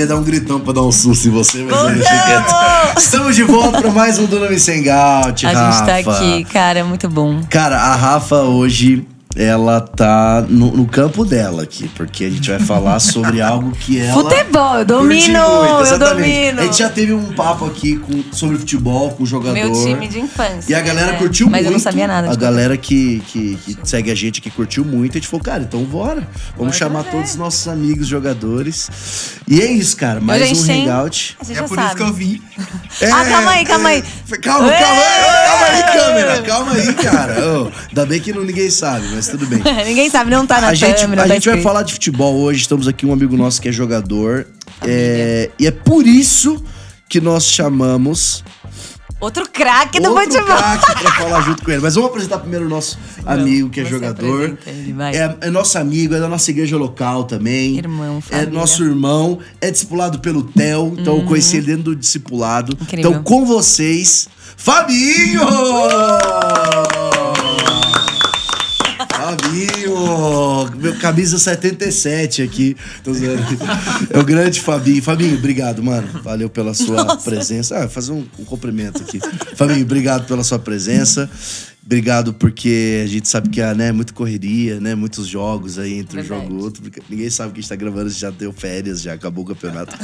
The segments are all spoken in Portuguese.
ia dar um gritão pra dar um susto em você, mas eu deixei quieto. Estamos de volta pra mais um Do Nome Sem Gout, Rafa. A gente tá aqui, cara, é muito bom. Cara, a Rafa hoje, ela tá no campo dela aqui, porque a gente vai falar sobre algo que ela... Futebol, eu domino, eu domino. A gente já teve um papo aqui sobre futebol, com o jogador. Meu time de infância. E a galera curtiu muito. Mas eu não sabia nada. A galera que segue a gente, que curtiu muito, a gente falou, cara, então bora. Vamos chamar todos os nossos amigos jogadores. E é isso, cara, mais um hangout. É por isso que eu vim. Calma aí. Calma aí, câmera. Calma aí, cara. Ainda bem que ninguém sabe, mas tudo bem. Ninguém sabe, não tá na câmera. A gente vai falar de futebol hoje. Estamos aqui um amigo nosso que é jogador. E é por isso que nós chamamos... Outro craque do futebol. Outro craque pra falar junto com ele. Mas vamos apresentar primeiro o nosso amigo, que é jogador. É nosso amigo, é da nossa igreja local também. Irmão, família. É nosso irmão, é discipulado pelo Theo. Então eu conheci ele dentro do discipulado. Incrível. Então com vocês, Fabinho! Fabinho, meu camisa 77 aqui. É o grande Fabinho. Fabinho, obrigado, mano. Valeu pela sua presença. Fazer um cumprimento aqui. Fabinho, obrigado pela sua presença. Obrigado porque a gente sabe que há muita correria, né? Muitos jogos aí entre um jogo e outro. Porque ninguém sabe que a gente tá gravando, já deu férias, já acabou o campeonato.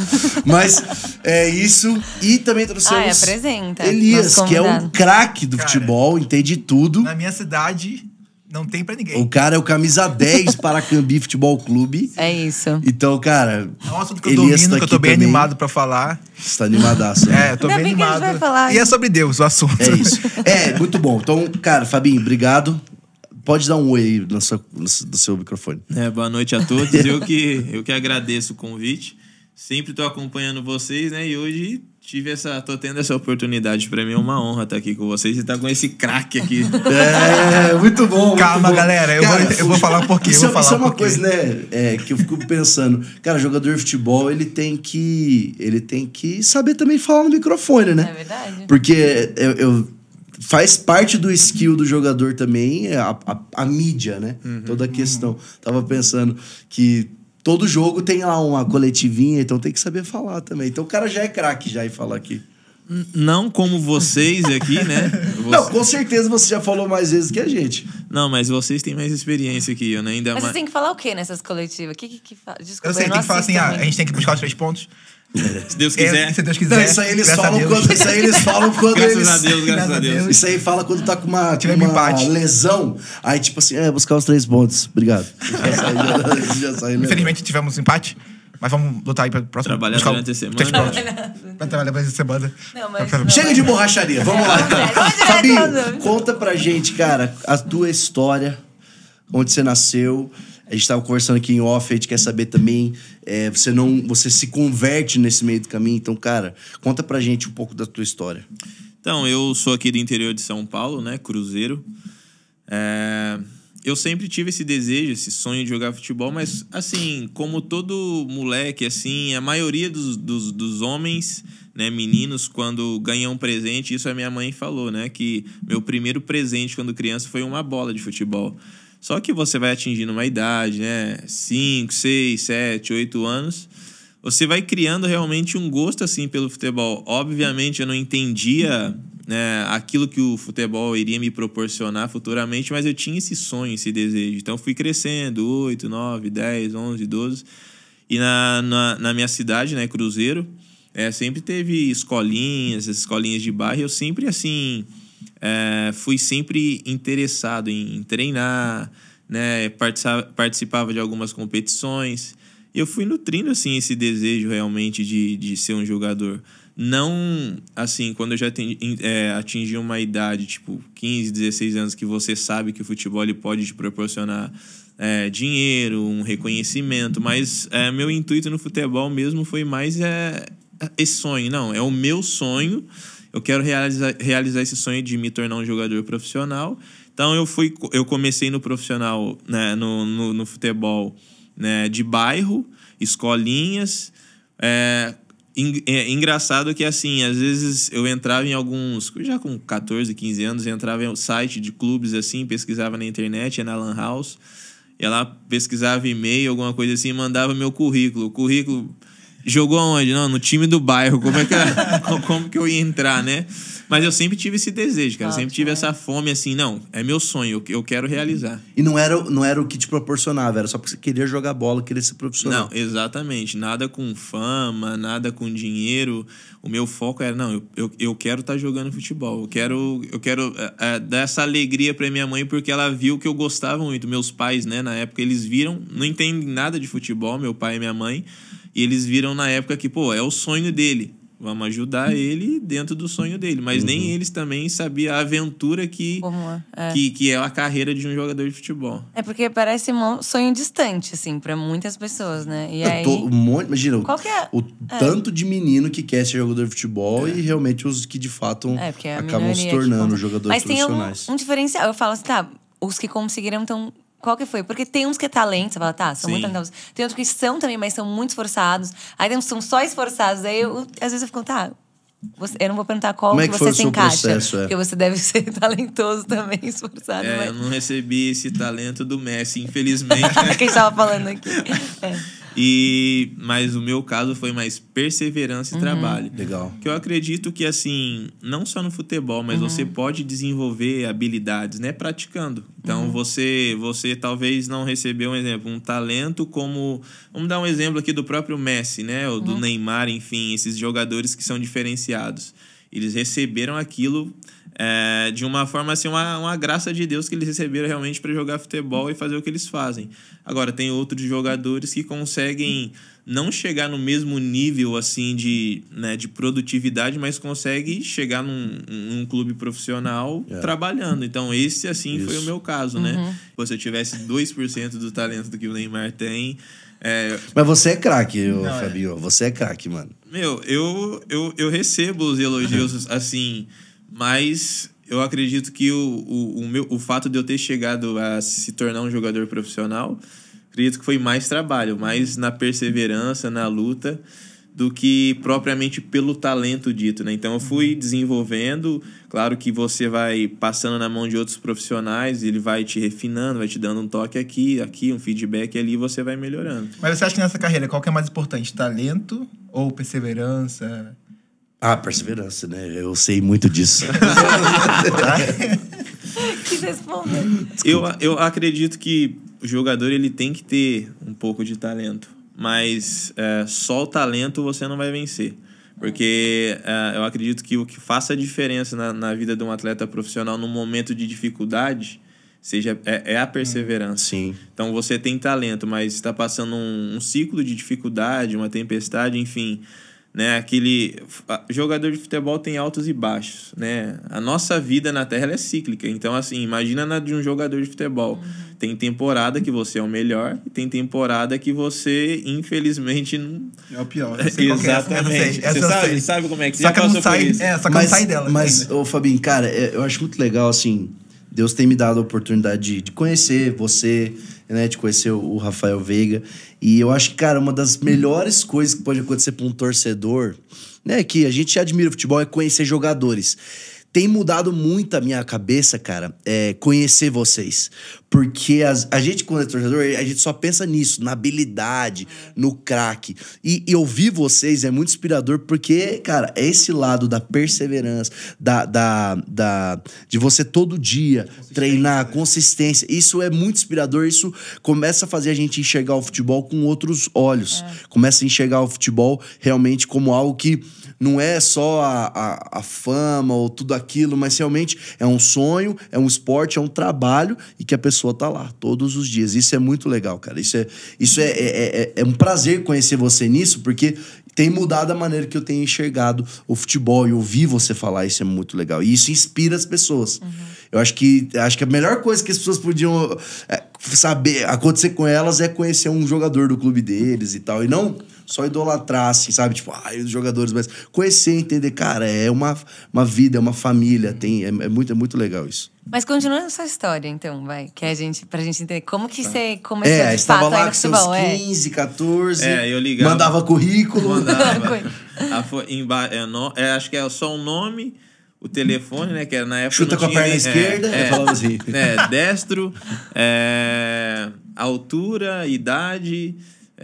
Mas é isso. E também trouxemos apresenta. Elias, que é um craque do futebol, entende tudo. Na minha cidade... Não tem pra ninguém. O cara é o camisa 10 para Cambi Futebol Clube. É isso. Então, cara... É um assunto que eu domino, que eu tô bem animado pra falar. Você tá animadaço, né? Eu tô bem animado. Que a gente vai falar. E é sobre Deus o assunto. É isso. Muito bom. Então, cara, Fabinho, obrigado. Pode dar um oi aí do seu microfone. Boa noite a todos. eu que agradeço o convite. Sempre tô acompanhando vocês, né? E hoje... tô tendo essa oportunidade. Pra mim é uma honra estar aqui com vocês e estar com esse craque aqui. Muito bom. Calma, muito bom. Galera, eu vou falar um pouquinho. Isso é uma coisa, né? Que eu fico pensando. Cara, jogador de futebol, ele tem que saber também falar no microfone, né? É verdade. Porque faz parte do skill do jogador também a mídia, né? Toda a questão. Tava pensando que todo jogo tem lá uma coletivinha, então tem que saber falar também. Então o cara já é craque já em falar aqui. Não como vocês aqui, né? Não, com certeza você já falou mais vezes que a gente. Não, mas vocês têm mais experiência que eu, né? Ainda mas mais... você tem que falar o quê nessas coletivas? Desculpa, eu sei, tem que falar assim, a gente tem que buscar os 3 pontos. Se Deus quiser. Se Deus quiser. Não, isso aí eles falam quando graças a Deus. Isso aí fala quando tá com uma lesão. Aí, tipo assim, buscar os 3 pontos. Obrigado. Já saiu. Infelizmente tivemos empate. Mas vamos lutar aí pra próximo. Trabalhar durante a semana. Vai trabalhar durante a semana. Chega de borracharia. Vamos lá, então. Fabinho, conta pra gente, cara, a tua história. Onde você nasceu. A gente tava conversando aqui em off, a gente quer saber também, você se converte nesse meio do caminho. Então, cara, conta pra gente um pouco da tua história. Então, eu sou aqui do interior de São Paulo, né, Cruzeiro. Eu sempre tive esse desejo, esse sonho de jogar futebol, mas, assim, como todo moleque, assim, a maioria dos homens, né, meninos, quando ganham um presente, isso a minha mãe falou, né, que meu primeiro presente quando criança foi uma bola de futebol. Só que você vai atingindo uma idade, né? 5, 6, 7, 8 anos. Você vai criando realmente um gosto, assim, pelo futebol. Obviamente, eu não entendia, né, aquilo que o futebol iria me proporcionar futuramente, mas eu tinha esse sonho, esse desejo. Então, fui crescendo, 8, 9, 10, 11, 12. E na minha cidade, né, Cruzeiro, sempre teve escolinhas de bairro. E eu sempre, assim... fui sempre interessado em treinar, né? Participava de algumas competições. E eu fui nutrindo, assim, esse desejo realmente de ser um jogador. Não, assim, quando eu já atingi uma idade, tipo 15, 16 anos, que você sabe que o futebol ele pode te proporcionar dinheiro, um reconhecimento. Mas meu intuito no futebol mesmo foi mais esse sonho. Não, é o meu sonho. Eu quero realizar esse sonho de me tornar um jogador profissional. Então, eu comecei no profissional, né, no futebol, né, de bairro, escolinhas. Engraçado que, assim, às vezes eu entrava em alguns... Já com 14, 15 anos, eu entrava em um site de clubes, assim, pesquisava na internet, na Lan House. Ia lá, pesquisava e-mail, alguma coisa assim, mandava meu currículo. O currículo... jogou aonde? Não, no time do bairro. Como que eu ia entrar, né? Mas eu sempre tive esse desejo, cara. Eu sempre tive essa fome, assim, não, é meu sonho, eu quero realizar. E não era o que te proporcionava, era só porque você queria jogar bola, queria ser profissional. Não, exatamente. Nada com fama, nada com dinheiro. O meu foco era, não, eu quero estar jogando futebol. Eu quero dar essa alegria pra minha mãe, porque ela viu que eu gostava muito. Meus pais, né, na época, eles viram, não entendem nada de futebol, meu pai e minha mãe, e eles viram na época que, pô, é o sonho dele. Vamos ajudar ele dentro do sonho dele. Mas nem eles também sabiam a aventura que é a carreira de um jogador de futebol. É porque parece um sonho distante, assim, pra muitas pessoas, né? E aí... Imagina, qual que é? o tanto de menino que quer ser jogador de futebol e realmente os que de fato acabam se tornando jogadores mas profissionais. Mas tem um diferencial. Eu falo assim, tá, os que conseguiram estão... Qual que foi? Porque tem uns que é talento, você fala, tá, são muito talentosos. Tem outros que são também, mas são muito esforçados. Aí tem uns que são só esforçados. Aí às vezes eu fico, tá, eu não vou perguntar qual que você se encaixa. Processo, porque você deve ser talentoso também, esforçado. Eu não recebi esse talento do Messi, infelizmente. Que a gente tava falando aqui. Mas o meu caso foi mais perseverança e trabalho. Legal. Que eu acredito que, assim, não só no futebol, mas você pode desenvolver habilidades, né? Praticando. Então, você talvez não recebeu, um exemplo, um talento como... Vamos dar um exemplo aqui do próprio Messi, né? Ou do Neymar, enfim, esses jogadores que são diferenciados. Eles receberam aquilo... de uma forma assim, uma graça de Deus que eles receberam realmente para jogar futebol e fazer o que eles fazem. Agora, tem outros jogadores que conseguem não chegar no mesmo nível assim de produtividade, mas conseguem chegar num clube profissional trabalhando. Então, esse assim foi o meu caso, né? Se eu tivesse 2% do talento do que o Neymar tem... Mas você é craque, Fabinho. Você é craque, mano. Meu, eu recebo os elogios assim... Mas eu acredito que o fato de eu ter chegado a se tornar um jogador profissional, acredito que foi mais trabalho, mais na perseverança, na luta, do que propriamente pelo talento dito, né? Então eu fui desenvolvendo, claro que você vai passando na mão de outros profissionais, ele vai te refinando, vai te dando um toque aqui, um feedback ali, e você vai melhorando. Mas você acha que nessa carreira, qual que é mais importante? Talento ou perseverança? Perseverança, né? Eu sei muito disso. Quis responder. Eu acredito que o jogador ele tem que ter um pouco de talento, mas só o talento você não vai vencer. Porque eu acredito que o que faça a diferença na vida de um atleta profissional num momento de dificuldade é a perseverança. Sim. Então você tem talento, mas está passando um ciclo de dificuldade, uma tempestade, enfim... Né, jogador de futebol tem altos e baixos, né? A nossa vida na Terra ela é cíclica. Então, assim, imagina na de um jogador de futebol. Tem temporada que você é o melhor e tem temporada que você, infelizmente, não... É o pior. Exatamente. Você sabe como é que só que não sai, só que não sai dela. Mas, Fabinho, cara, eu acho muito legal, assim... Deus tem me dado a oportunidade de conhecer você, né? De conhecer o Rafael Veiga. E eu acho que, cara, uma das melhores coisas que pode acontecer para um torcedor, né? Que a gente admira o futebol, é conhecer jogadores. Tem mudado muito a minha cabeça, cara, conhecer vocês. Porque a gente, quando é torcedor, a gente só pensa nisso, na habilidade, no craque. E ouvir vocês é muito inspirador, porque, cara, é esse lado da perseverança, de você todo dia treinar, consistência. Isso é muito inspirador, isso começa a fazer a gente enxergar o futebol com outros olhos. Começa a enxergar o futebol realmente como algo que não é só a fama ou tudo aquilo, mas realmente é um sonho, é um esporte, é um trabalho e que a pessoa tá lá todos os dias. Isso é muito legal, cara. Isso é um prazer conhecer você nisso, porque tem mudado a maneira que eu tenho enxergado o futebol e ouvir você falar, isso é muito legal. E isso inspira as pessoas. Eu acho que a melhor coisa que as pessoas podiam saber, acontecer com elas é conhecer um jogador do clube deles e tal. E não só idolatrar, assim, sabe? Tipo, os jogadores, mas conhecer, entender, cara, é uma vida, é uma família, é muito legal isso. Mas continua a sua história, então, vai. Pra gente entender como que você começou de você tava fato lá aí no com seus futebol. 15, 14. Eu ligava. Mandava currículo. Acho que é só um nome, o telefone, né? Que era na época. Chuta com a perna esquerda. Eu falava assim. Destro, altura, idade.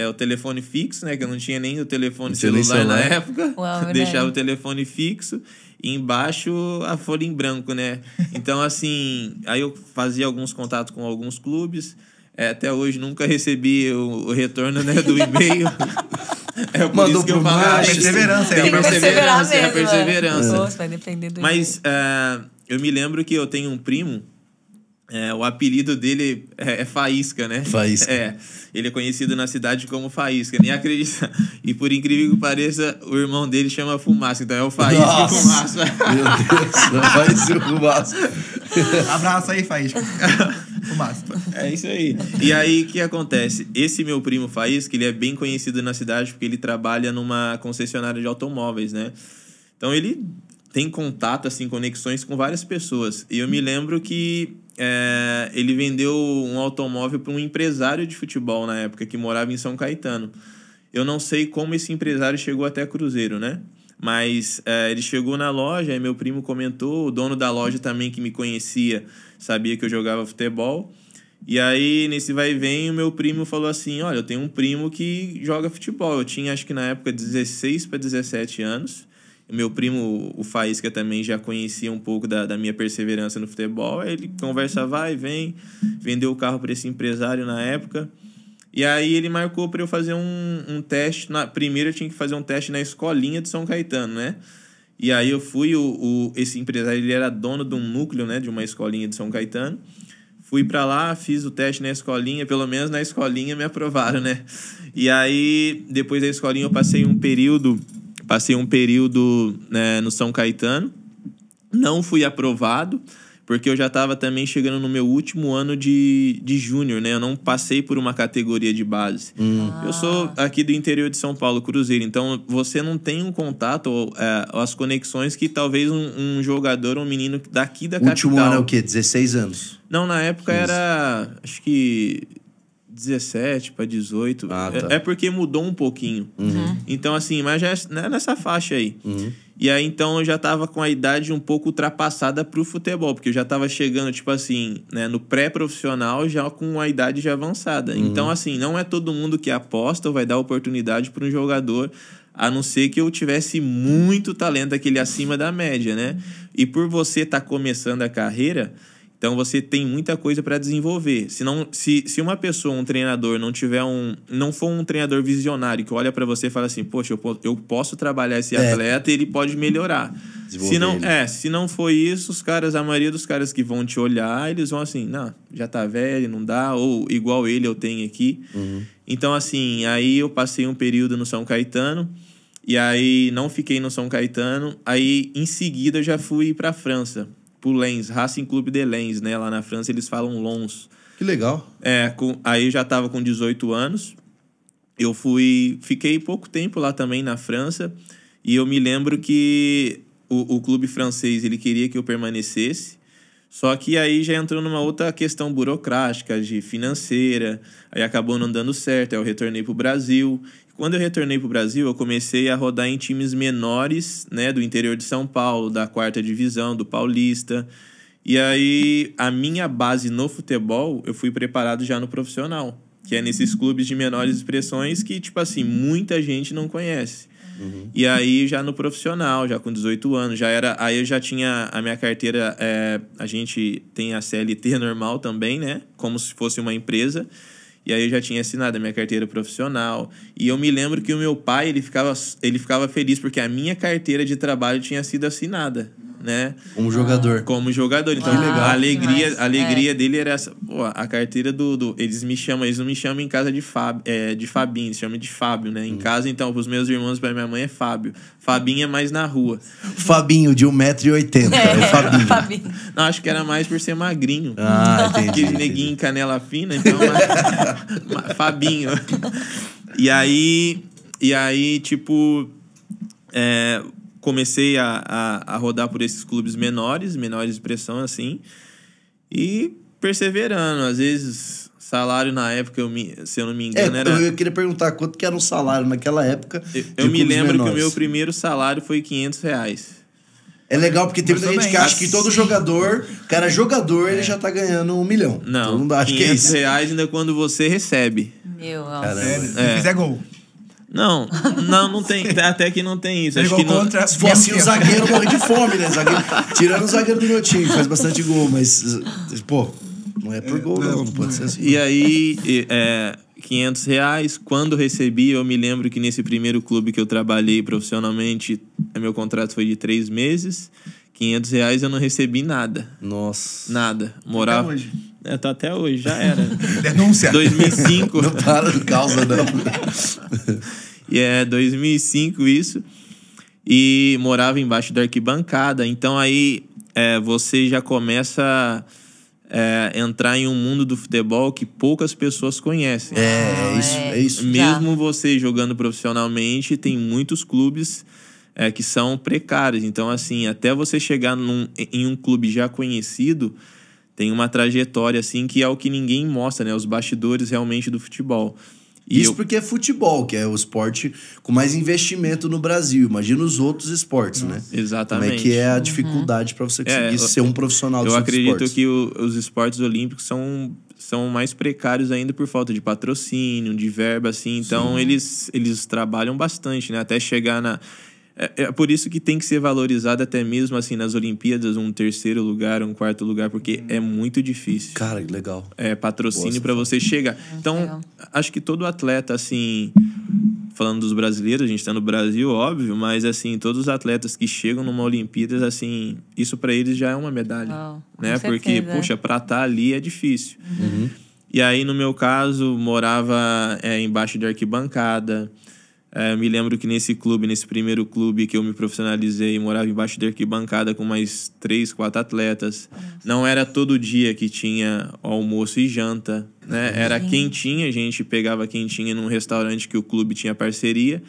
o telefone fixo, né? Que eu não tinha nem o telefone tinha nem celular na celular. época. Uau, Deixava né? o telefone fixo e embaixo a folha em branco, né? Então, assim, aí eu fazia alguns contatos com alguns clubes. Até hoje nunca recebi o retorno, né, do e-mail. Por Mandou isso que eu pro falo. macho. Perseverança, Tem que perseverar mesmo. É a perseverança. Nossa, vai depender do Mas eu me lembro que eu tenho um primo, o apelido dele é Faísca, né? Faísca. Ele é conhecido na cidade como Faísca, nem acredita. E por incrível que pareça, o irmão dele chama Fumaça, então é o Faísca e Nossa. Fumaça. Meu Deus, vai ser o Fumaça. Abraço aí, Faísca. Fumaça. É isso aí. E aí, o que acontece? Esse meu primo Faísca, ele é bem conhecido na cidade porque ele trabalha numa concessionária de automóveis, né? Então, ele tem contato, assim, conexões com várias pessoas. E eu me lembro que ele vendeu um automóvel para um empresário de futebol na época, que morava em São Caetano. Eu não sei como esse empresário chegou até Cruzeiro, né? Mas ele chegou na loja, aí meu primo comentou, o dono da loja também que me conhecia, sabia que eu jogava futebol. E aí, nesse vai e vem, o meu primo falou assim, olha, eu tenho um primo que joga futebol. Eu tinha, acho que na época, 16 para 17 anos. O meu primo, o Faísca, também já conhecia um pouco da minha perseverança no futebol. Aí ele conversa, vai, vem, vendeu o carro para esse empresário na época. E aí ele marcou para eu fazer um teste. Primeiro eu tinha que fazer um teste na escolinha de São Caetano, né? E aí eu fui, esse empresário, ele era dono de um núcleo, né? De uma escolinha de São Caetano. Fui para lá, fiz o teste na escolinha, pelo menos na escolinha me aprovaram, né? E aí, depois da escolinha, eu passei um período né, no São Caetano. Não fui aprovado, porque eu já estava também chegando no meu último ano de júnior, né? Eu não passei por uma categoria de base. Eu sou aqui do interior de São Paulo, Cruzeiro. Então, você não tem um contato ou as conexões que talvez um jogador, um menino daqui da capital... Último ano é o quê? 16 anos? Não, na época era, acho que 17 para 18. Tá. É porque mudou um pouquinho. Então, assim, mas já é nessa faixa aí. E aí, então, eu já tava com a idade um pouco ultrapassada pro futebol, porque eu já tava chegando, tipo assim, né, no pré-profissional, já com a idade já avançada. Então, assim, não é todo mundo que aposta ou vai dar oportunidade para um jogador, a não ser que eu tivesse muito talento, aquele acima da média, né? E por você estar começando a carreira... Então, você tem muita coisa para desenvolver. Se uma pessoa, um treinador, não for um treinador visionário que olha para você e fala assim, poxa, eu posso trabalhar esse atleta e ele pode melhorar. Se não for isso, a maioria dos caras que vão te olhar, eles vão assim, não, já tá velho, não dá, ou igual ele eu tenho aqui. Então, assim, aí eu passei um período no São Caetano, e aí não fiquei no São Caetano, aí em seguida eu já fui para a França. Pro Lens, Racing Clube de Lens, né? Lá na França eles falam Lons. Que legal. Aí eu já tava com 18 anos. Eu fiquei pouco tempo lá também na França. E eu me lembro que o clube francês, ele queria que eu permanecesse. Só que aí já entrou numa outra questão burocrática, de financeira. Aí acabou não dando certo. Aí eu retornei pro Brasil. Quando eu retornei pro Brasil, eu comecei a rodar em times menores, né, do interior de São Paulo, da 4ª divisão, do Paulista. E aí, a minha base no futebol, eu fui preparado já no profissional, que é nesses clubes de menores expressões que, tipo assim, muita gente não conhece. E aí, já no profissional, já com 18 anos, aí eu já tinha a minha carteira, a gente tem a CLT normal também, né, como se fosse uma empresa. E aí eu já tinha assinado a minha carteira profissional. E eu me lembro que o meu pai, ele ficava feliz porque a minha carteira de trabalho tinha sido assinada, né? Como jogador. Como jogador. Então, a alegria dele era essa. Pô, a carteira eles não me chamam em casa de Fabinho, eles chamam de Fábio, né? Em casa, então, pros meus irmãos, pra minha mãe é Fábio. Fabinho é mais na rua. Fabinho, de 1,80 m. É o Fabinho. Não, acho que era mais por ser magrinho. Entendi. Aquele neguinho em canela fina, então... Fabinho. E aí, tipo... comecei a rodar por esses clubes menores de expressão, assim, e perseverando. Às vezes, salário na época, se eu não me engano, era... Eu queria perguntar quanto que era um salário naquela época. Eu me lembro que o meu primeiro salário foi R$500. É legal porque tem muita gente que acha que todo jogador, ele já tá ganhando 1 milhão. Não, todo mundo acha que é isso. R$500 ainda quando você recebe. Sério? Se fizer gol. Não tem. Até que não tem isso. Acho que contra, se fosse assim, o zagueiro morre de fome, né? Tirando o zagueiro do meu time, faz bastante gol, mas, pô, não é por gol, não pode ser assim. E aí, R$500, quando recebi, eu me lembro que nesse primeiro clube que eu trabalhei profissionalmente, meu contrato foi de 3 meses. R$500 eu não recebi nada. Nossa. Nada. Morava. Até hoje. Tá até hoje, já era. Denúncia. 2005. Não para de causa, não. E 2005 isso. E morava embaixo da arquibancada. Então aí você já começa a entrar em um mundo do futebol que poucas pessoas conhecem. É isso. Mesmo você jogando profissionalmente, tem muitos clubes que são precários. Então, assim, até você chegar em um clube já conhecido, tem uma trajetória, assim, que é o que ninguém mostra, né? Os bastidores realmente do futebol. Isso porque é futebol, que é o esporte com mais investimento no Brasil. Imagina os outros esportes, né? Exatamente. Como é que é a dificuldade para você conseguir ser um profissional dos esportes. Eu acredito esportes. que os esportes olímpicos são mais precários ainda por falta de patrocínio, de verba, assim. Então, eles trabalham bastante, né? Até chegar na... É por isso que tem que ser valorizado até mesmo assim nas Olimpíadas, um 3º lugar, um 4º lugar, porque é muito difícil. Cara, que legal. Patrocínio para você chegar. Então, legal. acho que todo atleta, assim, falando dos brasileiros, a gente tá no Brasil, óbvio, mas assim, todos os atletas que chegam numa Olimpíadas, assim, isso para eles já é uma medalha, né? Porque, poxa, para estar ali é difícil. E aí, no meu caso, morava embaixo de arquibancada. Me lembro que nesse primeiro clube que eu me profissionalizei, morava embaixo de arquibancada com mais 3, 4 atletas. Não era todo dia que tinha almoço e janta, né? Era quentinha, a gente pegava quentinha num restaurante que o clube tinha parceria,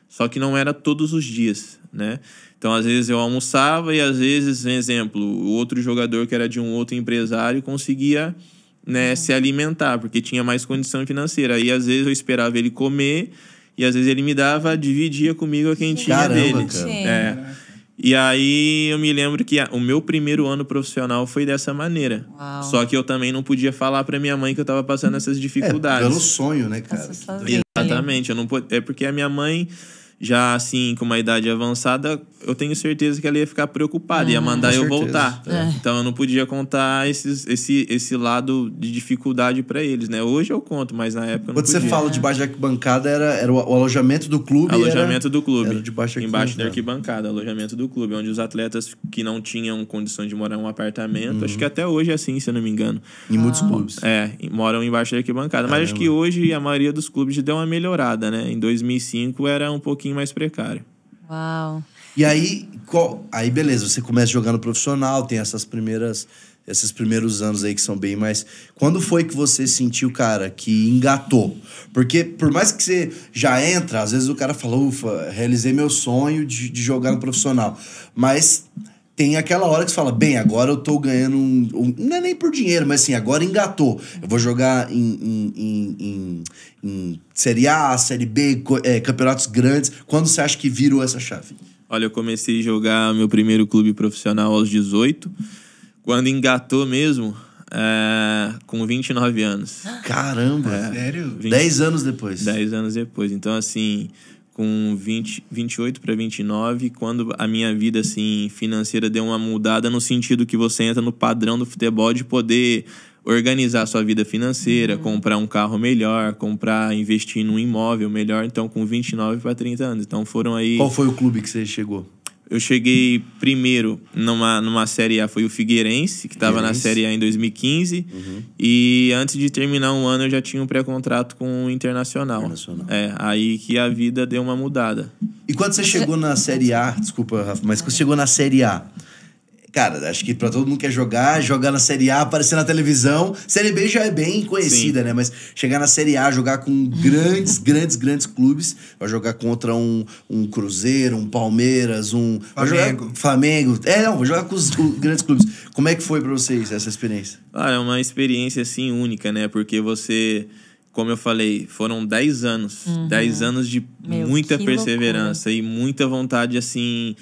só que não era todos os dias, né? Então, às vezes eu almoçava e às vezes, por exemplo, o outro jogador que era de um outro empresário conseguia, né, se alimentar, porque tinha mais condição financeira. Aí, às vezes, eu esperava ele comer... E às vezes ele me dividia comigo a quentinha dele. Cara. E aí eu me lembro que o meu primeiro ano profissional foi dessa maneira. Uau. Só que eu também não podia falar pra minha mãe que eu tava passando essas dificuldades. Pelo sonho, né, cara? Exatamente. É porque a minha mãe, já assim, com uma idade avançada, eu tenho certeza que ela ia ficar preocupada, ia mandar eu voltar. Então eu não podia contar esse lado de dificuldade pra eles, né? Hoje eu conto, mas na época eu não podia. Quando você fala debaixo da arquibancada, era o alojamento do clube? Alojamento do clube. Era debaixo da arquibancada, alojamento do clube, onde os atletas que não tinham condição de morar em um apartamento, acho que até hoje é assim, se eu não me engano. Em muitos clubes. Moram embaixo da arquibancada. Mas acho que hoje a maioria dos clubes já deu uma melhorada, né? Em 2005 era um pouquinho mais precário. Uau. E aí, aí beleza, você começa jogando profissional, tem esses primeiros anos aí que são bem mais... Quando foi que você sentiu, cara, que engatou? Porque por mais que você já entra, às vezes o cara fala, ufa, realizei meu sonho de jogar no profissional. Mas tem aquela hora que você fala, bem, agora eu tô ganhando não é nem por dinheiro, mas assim, agora engatou. Eu vou jogar em Série A, Série B, campeonatos grandes. Quando você acha que virou essa chave? Olha, eu comecei a jogar meu primeiro clube profissional aos 18. Quando engatou mesmo, com 29 anos. Caramba! Sério? 10 anos depois. 10 anos depois. Então, assim, com 28 para 29, quando a minha vida, assim, financeira deu uma mudada no sentido que você entra no padrão do futebol de poder organizar a sua vida financeira, comprar um carro melhor, investir num imóvel melhor. Então, com 29 para 30 anos. Então, foram aí... Qual foi o clube que você chegou? Eu cheguei primeiro numa Série A, foi o Figueirense, que estava na Série A em 2015. E antes de terminar um ano, eu já tinha um pré-contrato com o Internacional. Aí que a vida deu uma mudada. E quando você chegou na Série A, desculpa, Rafa, mas quando você chegou na Série A, cara, acho que pra todo mundo que quer jogar na Série A, aparecer na televisão. Série B já é bem conhecida, né? Mas chegar na Série A, jogar com grandes clubes. Vai jogar contra um Cruzeiro, um Palmeiras, Flamengo. Vou jogar com os grandes clubes. Como é que foi pra vocês essa experiência? É uma experiência, assim, única, né? Porque você... Como eu falei, foram 10 anos. 10 anos de muita perseverança e muita vontade, assim...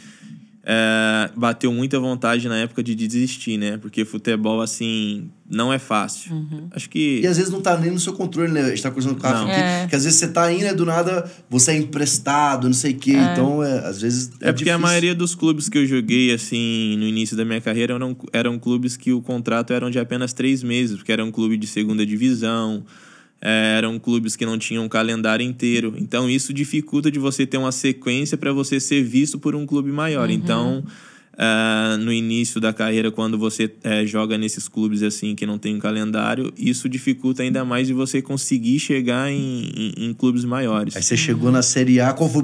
bateu muita vontade na época de desistir, né? Porque futebol, assim, não é fácil. Acho que... E às vezes não tá nem no seu controle, né? A gente tá conversando com o Rafa aqui, que às vezes você tá indo, do nada você é emprestado, não sei o quê. Então, às vezes É porque difícil. a maioria dos clubes que eu joguei, assim, no início da minha carreira, eram clubes que o contrato eram de apenas 3 meses, porque era um clube de segunda divisão, eram clubes que não tinham um calendário inteiro. Então, isso dificulta de você ter uma sequência para você ser visto por um clube maior. Então, no início da carreira, quando você joga nesses clubes assim que não tem um calendário, isso dificulta ainda mais de você conseguir chegar em clubes maiores. Aí você chegou na Série A, qual foi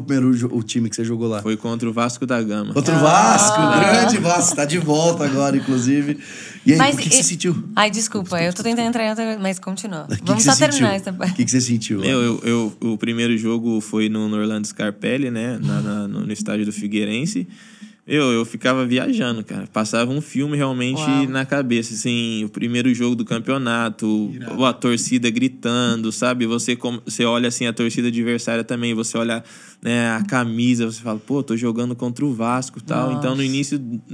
o time que você jogou lá? Foi contra o Vasco da Gama. Contra o Vasco, grande Vasco, tá de volta agora, inclusive. E aí, Mas o que você sentiu? Ai, desculpa, eu tô tentando entrar em outra... Mas continua. Que Vamos que só você terminar sentiu? essa parte. O que você sentiu? O primeiro jogo foi no Orlando Scarpelli, né? No estádio do Figueirense. Eu ficava viajando, cara. Passava um filme realmente na cabeça, assim, o primeiro jogo do campeonato, a torcida gritando, sabe? Você olha assim a torcida adversária também, você olha, né, a camisa, você fala, pô, tô jogando contra o Vasco e tal. Então, no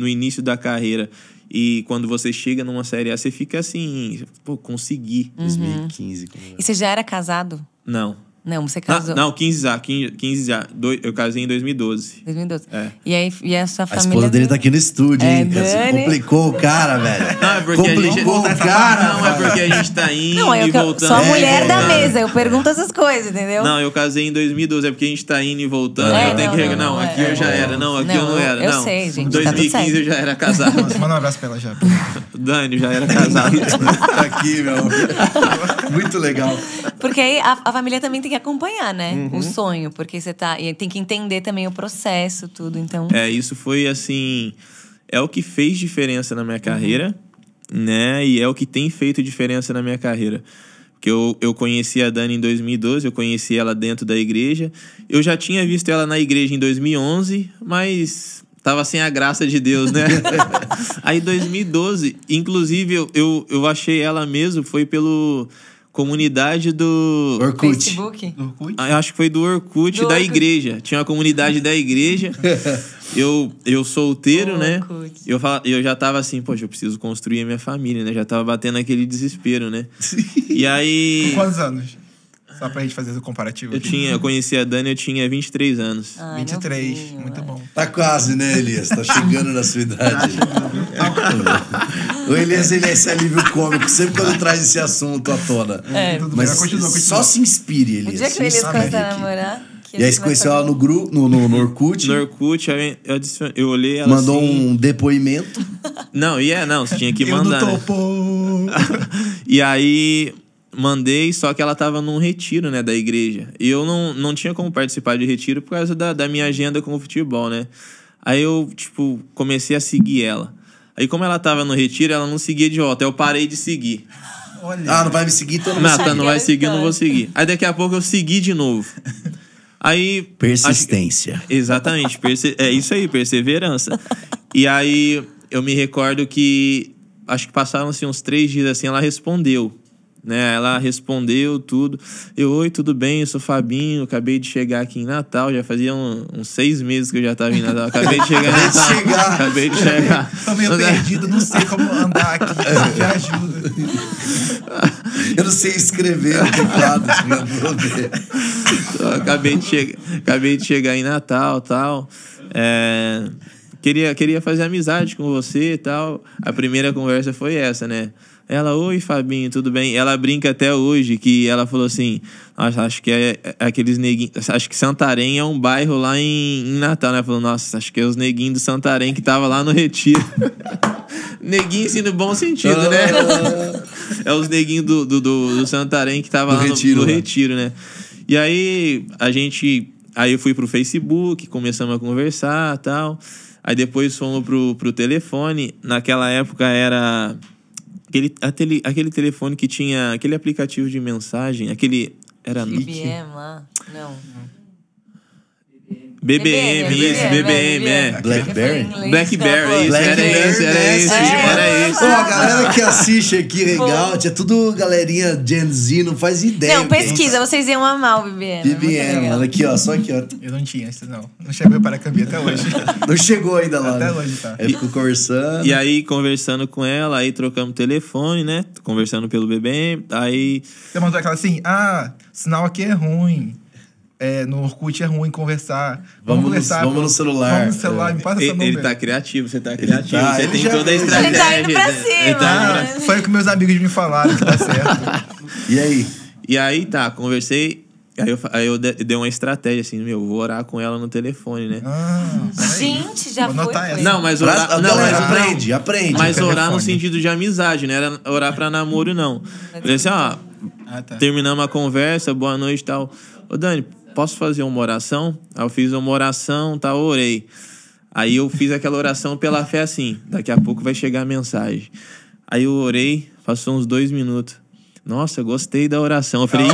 início da carreira, e quando você chega numa Série A, você fica assim, pô, consegui. 2015. E você já era casado? Não. Não, você casou. Não, 15 já. Eu casei em 2012. 2012. E a sua A família... esposa dele tá aqui no estúdio, hein? Dani. Complicou o cara, velho. Não, é porque Complicou o cara. Não, é porque a gente tá indo Não, e voltando. sou a mulher da mesa, eu pergunto essas coisas, entendeu? Não, eu casei em 2012, é porque a gente tá indo e voltando. Eu tenho que... Não, aqui eu já era. Não, aqui eu não era. Eu sei, gente. Em 2015 eu já era casado. Manda um abraço pra ela já. Dani, já era casado. Tá aqui, meu amor. Muito legal. Porque aí a família também tem que acompanhar, né? O sonho, porque você tá... E tem que entender também o processo, tudo, então... Isso foi, assim... É o que fez diferença na minha carreira, né? E é o que tem feito diferença na minha carreira. Porque eu conheci a Dani em 2012, eu conheci ela dentro da igreja. Eu já tinha visto ela na igreja em 2011, mas... tava sem a graça de Deus, né? Aí, em 2012, inclusive, eu achei ela mesmo, foi pelo... comunidade do... Orkut. Facebook? Acho que foi do Orkut da igreja. Tinha uma comunidade da igreja. Eu solteiro, né? Eu já tava assim, poxa, eu preciso construir a minha família, né? Já tava batendo aquele desespero, né? E aí... Com quantos anos? Só pra gente fazer o comparativo. Eu conheci a Dani, eu tinha 23 anos. Ai, 23, novinho, muito bom. Tá quase, né, Elias? Tá chegando na sua idade. O Elias, ele é esse alívio cômico, sempre quando traz esse assunto à tona. Tudo Mas bem, continua. só se inspire, Elias. O dia que o Elias começar a namorar... E aí você conheceu ela no grupo, no Orkut? No Orkut, eu olhei ela mandou assim... um depoimento. Não, você tinha que mandar, eu né? não topo. E aí... mandei, só que ela tava num retiro, né, da igreja. E eu não tinha como participar de retiro por causa da minha agenda com o futebol, né? Aí eu, comecei a seguir ela. Aí como ela tava no retiro, ela não seguia de volta. Aí eu parei de seguir. Olha. Não vai me seguir, então Não vai seguir, eu não vou seguir. Aí daqui a pouco eu segui de novo. Aí... persistência. Exatamente. É isso aí, perseverança. E aí eu me recordo que... acho que passaram-se uns 3 dias assim, ela respondeu. Né? Ela respondeu tudo. Oi, tudo bem? Eu sou Fabinho, acabei de chegar aqui em Natal. Já fazia uns 6 meses que eu já estava em Natal. Acabei de chegar em Natal. Acabei de chegar. Tô meio perdido, não sei como andar aqui. Me ajuda. Eu não sei escrever no teclado. Acabei de chegar em Natal, tal. Queria fazer amizade com você e tal. A primeira conversa foi essa, né? Ela, oi, Fabinho, tudo bem? Ela brinca até hoje que ela falou assim, acho que é aqueles neguinhos, acho que Santarém é um bairro lá em Natal, né? Ela falou, nossa, acho que é os neguinhos do Santarém que tava lá no retiro. Neguinho, assim, no bom sentido, né? É os neguinhos do Santarém que tava lá no retiro, né? E aí, aí eu fui pro Facebook, começamos a conversar e tal. Aí depois fomos pro telefone. Naquela época era... Aquele telefone que tinha aquele aplicativo de mensagem, era IBM lá? Não. BBM, isso, BBM, é. Blackberry? Blackberry, isso, era isso. Pô, a galera que assiste aqui, Hangout, é tudo galerinha Gen Z, não faz ideia. Não, pesquisa, vocês iam amar o BBM. BBM, mano, aqui, ó, só aqui, ó. Eu não tinha isso, não. Não chegou para a Cambia até hoje. Não chegou ainda lá. Até né? hoje, tá. Aí ficou conversando. E aí, conversando com ela, aí trocamos telefone, né? Conversando pelo BBM, aí... Você mandou aquela assim, sinal aqui é ruim. No Orkut é ruim conversar. Vamos conversar. Vamos no celular. Vamos no celular, me passa essa número. Ele tá criativo, você tá criativo. Você ele tem já toda a fez. estratégia. Ele tá indo pra cima. Foi o que meus amigos me falaram que tá certo. E aí? E aí, tá, conversei. Aí eu dei uma estratégia, assim, vou orar com ela no telefone, né? Gente, já Vou foi. anotar essa. Não, mas orar... Galera, mas aprende. Mas orar no Telefone. sentido de amizade, não era orar pra namoro, não. Falei assim, tá. terminamos a conversa, boa noite e tal. Ô, Dani, posso fazer uma oração? Aí eu fiz uma oração, tal, orei. Aí eu fiz aquela oração pela fé assim, daqui a pouco vai chegar a mensagem. Aí eu orei, passou uns 2 minutos. Nossa, gostei da oração. Eu falei,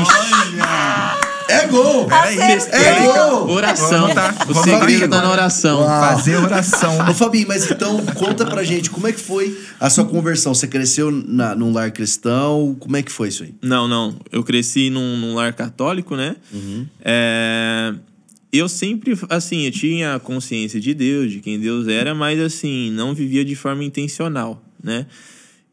É gol! Peraí, É gol! oração. O Vamos segredo tá agora. na oração. Fazer oração. Ô, Fabinho, mas então conta pra gente, como é que foi a sua conversão? Você cresceu num lar cristão? Como é que foi isso aí? Não. Eu cresci num lar católico, né? Eu sempre, assim, eu tinha consciência de Deus, de quem Deus era, mas, assim, não vivia de forma intencional, né?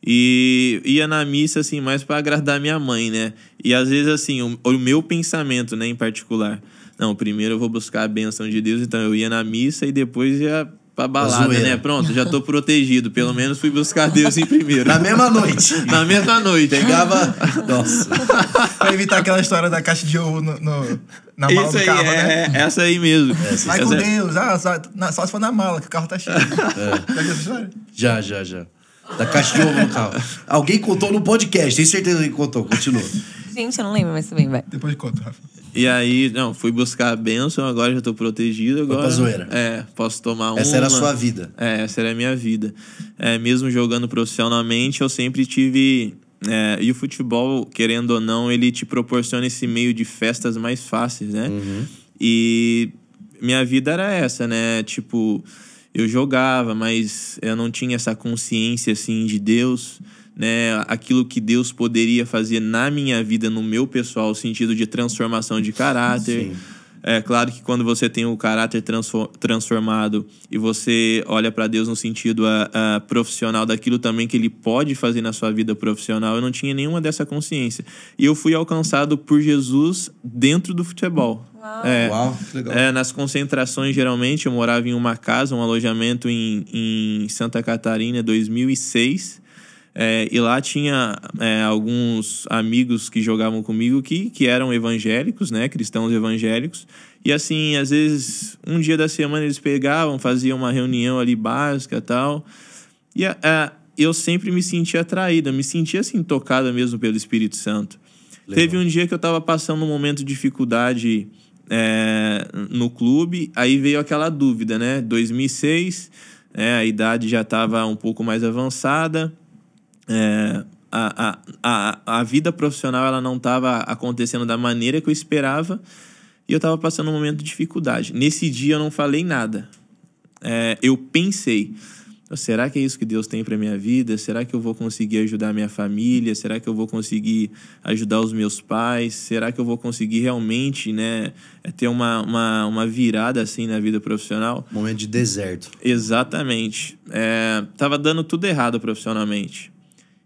E ia na missa, assim, mais pra agradar minha mãe, né? E, às vezes, assim, o meu pensamento, né, em particular... Não, primeiro eu vou buscar a bênção de Deus, então eu ia na missa e depois ia pra balada, né? Pronto, já tô protegido. Pelo menos fui buscar Deus em primeiro. Na mesma noite. Na mesma noite. Pegava... Nossa. Pra evitar aquela história da caixa de ovo na mala Isso do aí, carro, né? essa aí mesmo. Vai com Deus. Só se for na mala, que o carro tá cheio. Já viu essa história? Já. Da caixa de ovo no carro. Alguém contou no podcast, tenho certeza que contou. Continua. Gente, eu não lembro, mas tudo bem, vai. Depois de conta, Rafa. E aí, fui buscar a bênção, agora já tô protegido. Agora, pra zoeira. Posso tomar uma. Essa era a sua vida. Essa era a minha vida. Mesmo jogando profissionalmente, eu sempre tive... e o futebol, querendo ou não, ele te proporciona esse meio de festas mais fáceis, né? E minha vida era essa, né? Tipo, eu jogava, mas eu não tinha essa consciência, assim, de Deus... Né, aquilo que Deus poderia fazer na minha vida, no meu pessoal, no sentido de transformação de caráter. Sim. É claro que quando você tem o caráter transformado e você olha para Deus no sentido profissional, daquilo também que Ele pode fazer na sua vida profissional, eu não tinha nenhuma dessa consciência. E eu fui alcançado por Jesus dentro do futebol. Uau, que legal. Nas concentrações, geralmente, eu morava em uma casa, um alojamento em Santa Catarina, 2006. E lá tinha alguns amigos que jogavam comigo que eram evangélicos, né? Cristãos evangélicos. E assim, às vezes, um dia da semana eles pegavam, faziam uma reunião ali básica e tal. E eu sempre me sentia atraído, me sentia assim, tocado mesmo pelo Espírito Santo. Legal. Teve um dia que eu estava passando um momento de dificuldade no clube, aí veio aquela dúvida, né? 2006, a idade já estava um pouco mais avançada. A vida profissional ela não estava acontecendo da maneira que eu esperava e eu estava passando um momento de dificuldade. Nesse dia eu não falei nada. Eu pensei, será que é isso que Deus tem para minha vida? Será que eu vou conseguir ajudar a minha família? Será que eu vou conseguir ajudar os meus pais? Será que eu vou conseguir realmente, né, ter uma virada assim na vida profissional? Momento de deserto. Exatamente. Tava dando tudo errado profissionalmente.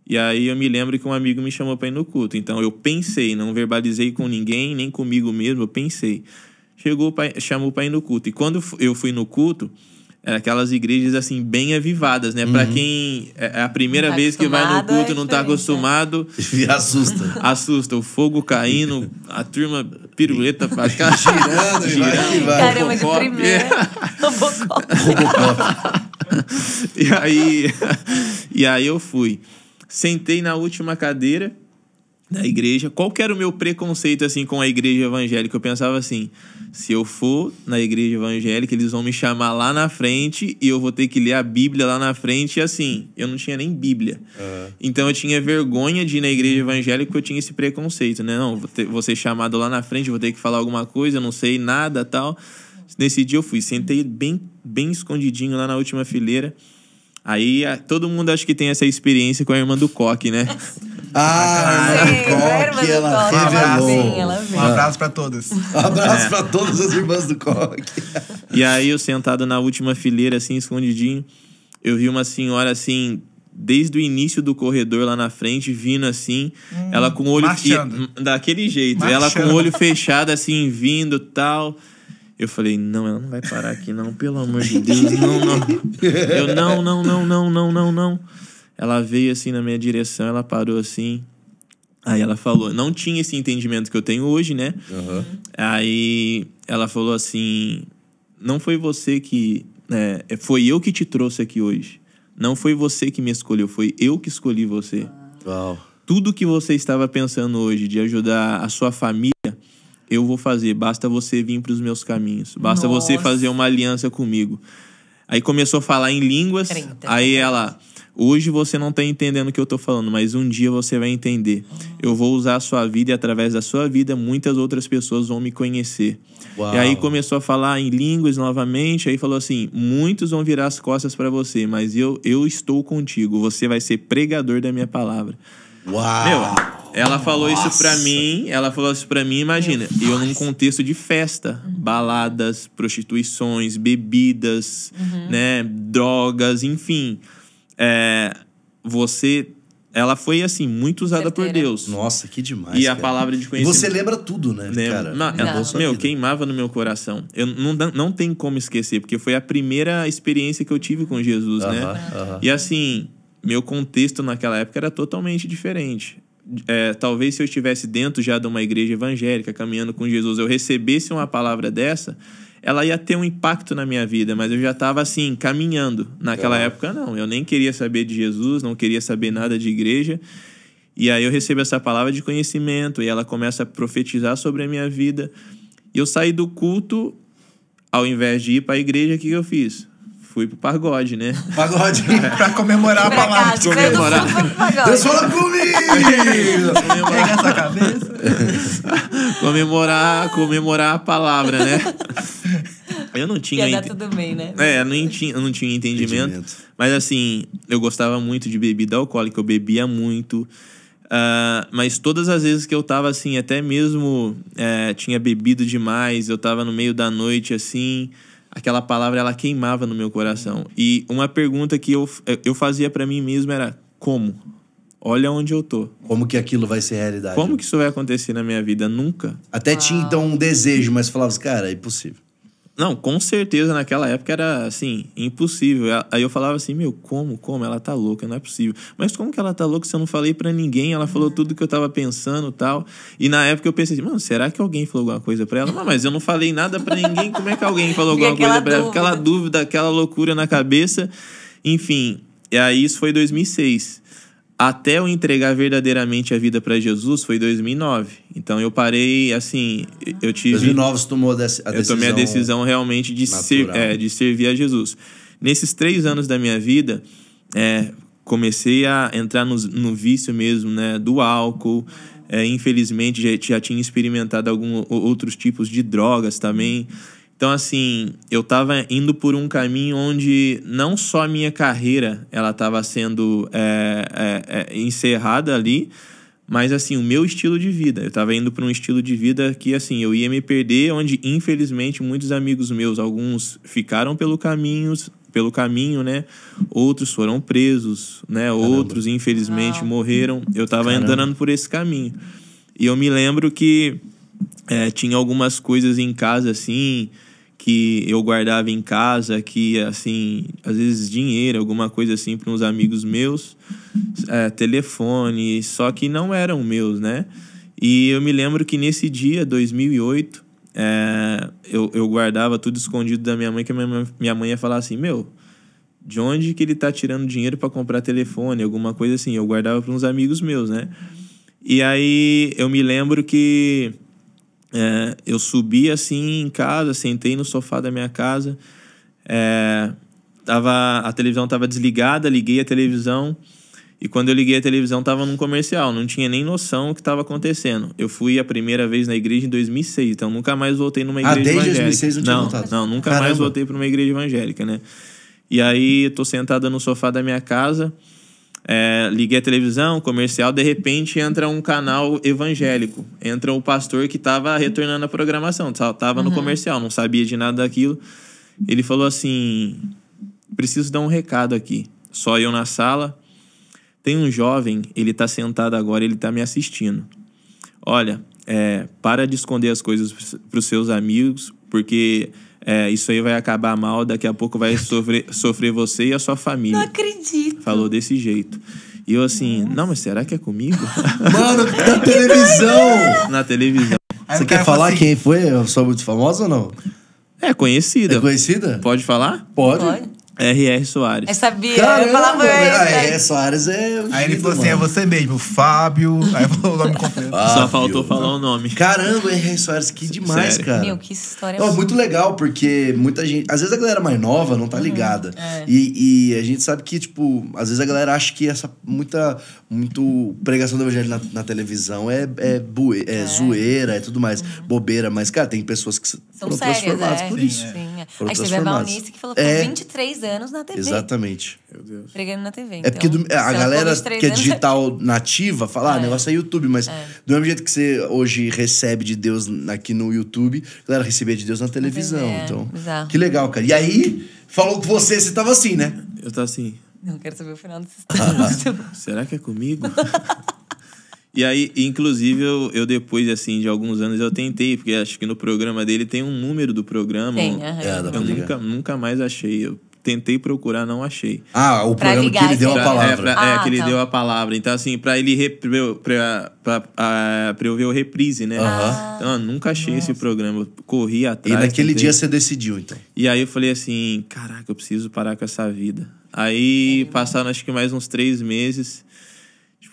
E aí eu me lembro que um amigo me chamou para ir no culto. Então eu pensei, não verbalizei com ninguém, nem comigo mesmo, eu pensei. Chamou para ir no culto. E quando eu fui no culto, eram aquelas igrejas assim, bem avivadas, né? Para quem é a primeira vez que vai no culto, não tá acostumado. Assusta. Assusta. O fogo caindo, a turma piruleta pra cá. Girando. Caramba, de primeira. Robocop. E aí eu fui. Sentei na última cadeira da igreja. Qual que era o meu preconceito, assim, com a igreja evangélica? Eu pensava assim, se eu for na igreja evangélica, eles vão me chamar lá na frente e eu vou ter que ler a Bíblia lá na frente. E assim, eu não tinha nem Bíblia. Então eu tinha vergonha de ir na igreja evangélica porque eu tinha esse preconceito, né? Não, vou ser chamado lá na frente, vou ter que falar alguma coisa, eu não sei nada, tal. Nesse dia eu fui, sentei bem escondidinho lá na última fileira. Aí todo mundo acho que tem essa experiência com a irmã do Coque, né? A irmã do Coque, ela revelou. Um abraço pra todas. Um abraço pra todas as irmãs do Coque. E aí eu sentado na última fileira, assim, escondidinho, eu vi uma senhora, assim, desde o início do corredor lá na frente, vindo assim, ela com o olho... daquele jeito, ela com o olho fechado, assim, vindo e tal... Eu falei, não, ela não vai parar aqui, não, pelo amor de Deus, não. Eu, não. Ela veio assim na minha direção, ela parou assim. Aí ela falou, não tinha esse entendimento que eu tenho hoje, né? Uhum. Aí ela falou assim, não foi você que... foi eu que te trouxe aqui hoje. Não foi você que me escolheu, foi eu que escolhi você. Uau. Tudo que você estava pensando hoje de ajudar a sua família, eu vou fazer, basta você vir para os meus caminhos. Basta você fazer uma aliança comigo. Aí começou a falar em línguas. Aí ela, hoje você não tá entendendo o que eu tô falando, mas um dia você vai entender. Eu vou usar a sua vida e através da sua vida, muitas outras pessoas vão me conhecer. Uau. E aí começou a falar em línguas novamente. Aí falou assim, muitos vão virar as costas para você, mas eu estou contigo. Você vai ser pregador da minha palavra. Uau! Meu, ela falou isso pra mim, imagina, eu num contexto de festa, baladas, prostituições, bebidas, né, drogas, enfim. Ela foi, assim, muito usada por Deus. Nossa, que demais, E a palavra de conhecimento... E você lembra tudo, né, cara? Queimava no meu coração. Eu não tem como esquecer, porque foi a primeira experiência que eu tive com Jesus, né? E assim, meu contexto naquela época era totalmente diferente. Talvez se eu estivesse dentro já de uma igreja evangélica, caminhando com Jesus, eu recebesse uma palavra dessa, ela ia ter um impacto na minha vida, mas eu já estava assim, caminhando. Naquela época, não. Eu nem queria saber de Jesus, não queria saber nada de igreja. E aí eu recebo essa palavra de conhecimento e ela começa a profetizar sobre a minha vida. E eu saí do culto, ao invés de ir para a igreja, o que eu fiz? Fui pro pagode, né? Pagode. Pra comemorar a palavra. Deus fala comigo! Pega essa cabeça. comemorar a palavra, né? Eu não tinha... Ia dar tudo bem, né? Eu não tinha entendimento. Mas assim, eu gostava muito de bebida alcoólica, eu bebia muito. Mas todas as vezes que eu tava assim, até mesmo tinha bebido demais, eu tava no meio da noite assim... Aquela palavra, ela queimava no meu coração. E uma pergunta que eu fazia pra mim mesmo era, como? Olha onde eu tô. Como que aquilo vai ser realidade? Como que isso vai acontecer na minha vida? Nunca. Até tinha, então, um desejo, mas falava, cara, é impossível. Não, com certeza, naquela época era, assim, impossível. Aí eu falava assim, como? Ela tá louca, não é possível. Mas como que ela tá louca se eu não falei pra ninguém? Ela falou tudo que eu tava pensando e tal. E na época eu pensei assim, será que alguém falou alguma coisa pra ela? Mas eu não falei nada pra ninguém, como é que alguém falou alguma coisa pra ela? Aquela dúvida, aquela loucura na cabeça. Enfim, e aí isso foi 2006. Até eu entregar verdadeiramente a vida para Jesus foi 2009. Então eu parei, assim, eu tive... 2009 você tomou a decisão. Eu tomei a decisão realmente de servir a Jesus. Nesses 3 anos da minha vida, comecei a entrar no vício mesmo, né, do álcool. Infelizmente já tinha experimentado outros tipos de drogas também. Então, assim, eu estava indo por um caminho onde não só a minha carreira ela estava sendo encerrada ali, mas, assim, o meu estilo de vida. Eu estava indo para um estilo de vida que, assim, eu ia me perder, onde, infelizmente, muitos amigos meus, alguns ficaram pelo caminho, né? Outros foram presos, né? Caramba. Outros, infelizmente, morreram. Eu estava andando por esse caminho. E eu me lembro que tinha algumas coisas em casa, assim, que eu guardava em casa, que, assim, às vezes dinheiro, alguma coisa assim, para uns amigos meus, telefone, só que não eram meus, né? E eu me lembro que nesse dia, 2008, eu guardava tudo escondido da minha mãe, que minha mãe ia falar assim, de onde que ele tá tirando dinheiro para comprar telefone, alguma coisa assim. Eu guardava para uns amigos meus, né? E aí eu me lembro que eu subi assim em casa, sentei no sofá da minha casa, a televisão estava desligada, liguei a televisão, E quando eu liguei a televisão, tava num comercial. Não tinha nem noção do que tava acontecendo. Eu fui a primeira vez na igreja em 2006. Então, nunca mais voltei numa igreja evangélica. Desde 2006 não tinha voltado? Não, nunca mais voltei pra uma igreja evangélica, né? E aí, eu tô sentada no sofá da minha casa. Liguei a televisão, comercial. De repente, entra um canal evangélico. Entra o pastor que tava retornando a programação. Tava no comercial, não sabia de nada daquilo. Ele falou assim... Preciso dar um recado aqui. Só eu na sala... Tem um jovem, ele tá sentado agora, ele tá me assistindo. Olha, para de esconder as coisas pros seus amigos, porque isso aí vai acabar mal, daqui a pouco vai sofrer você e a sua família. Não acredito. Falou desse jeito. E eu assim, não, mas será que é comigo? Mano, na televisão! Na televisão. Você quer falar assim, quem foi? Eu sou muito famosa ou não? É conhecida. É conhecida? Pode falar? Pode. R.R. Soares. Eu sabia. Caramba, eu falava R.R. Soares Aí ele falou assim, é você mesmo, Fábio. Aí falou o nome completo. Só faltou falar o nome. Caramba, R.R. Soares, que demais, Sério? cara. Meu, que história. Muito legal, porque muita gente... Às vezes a galera mais nova não tá ligada. E a gente sabe que, tipo... Às vezes a galera acha que essa muito pregação do evangelho na televisão é zoeira, é tudo mais. Bobeira. Mas, cara, tem pessoas que são foram sérias, transformadas por isso. Sim. Foram Aí você vê a transformadas. Valnice que falou que ficou 23 anos na TV. Exatamente. Meu Deus. Pregando na TV. É porque então, a se ela galera ficou 23 que é anos, digital nativa fala, negócio é YouTube, mas do mesmo jeito que você hoje recebe de Deus aqui no YouTube, a galera recebia de Deus na televisão. Então, bizarro. que legal, cara. E aí, falou que você tava assim, né? Eu tô assim... Não quero saber o final dessa história. Será que é comigo? E aí, inclusive, eu depois, assim, de alguns anos, eu tentei, porque acho que no programa dele tem um número do programa. Tem, eu nunca mais achei. Eu tentei procurar, não achei. O programa que ele deu a palavra. Que ele deu a palavra. Então, assim, pra ele pra eu ver o reprise, né? Então, eu nunca achei esse programa. Eu corri atrás. E naquele dia você decidiu, então. E aí eu falei assim, caraca, eu preciso parar com essa vida. Aí passaram acho que mais uns 3 meses.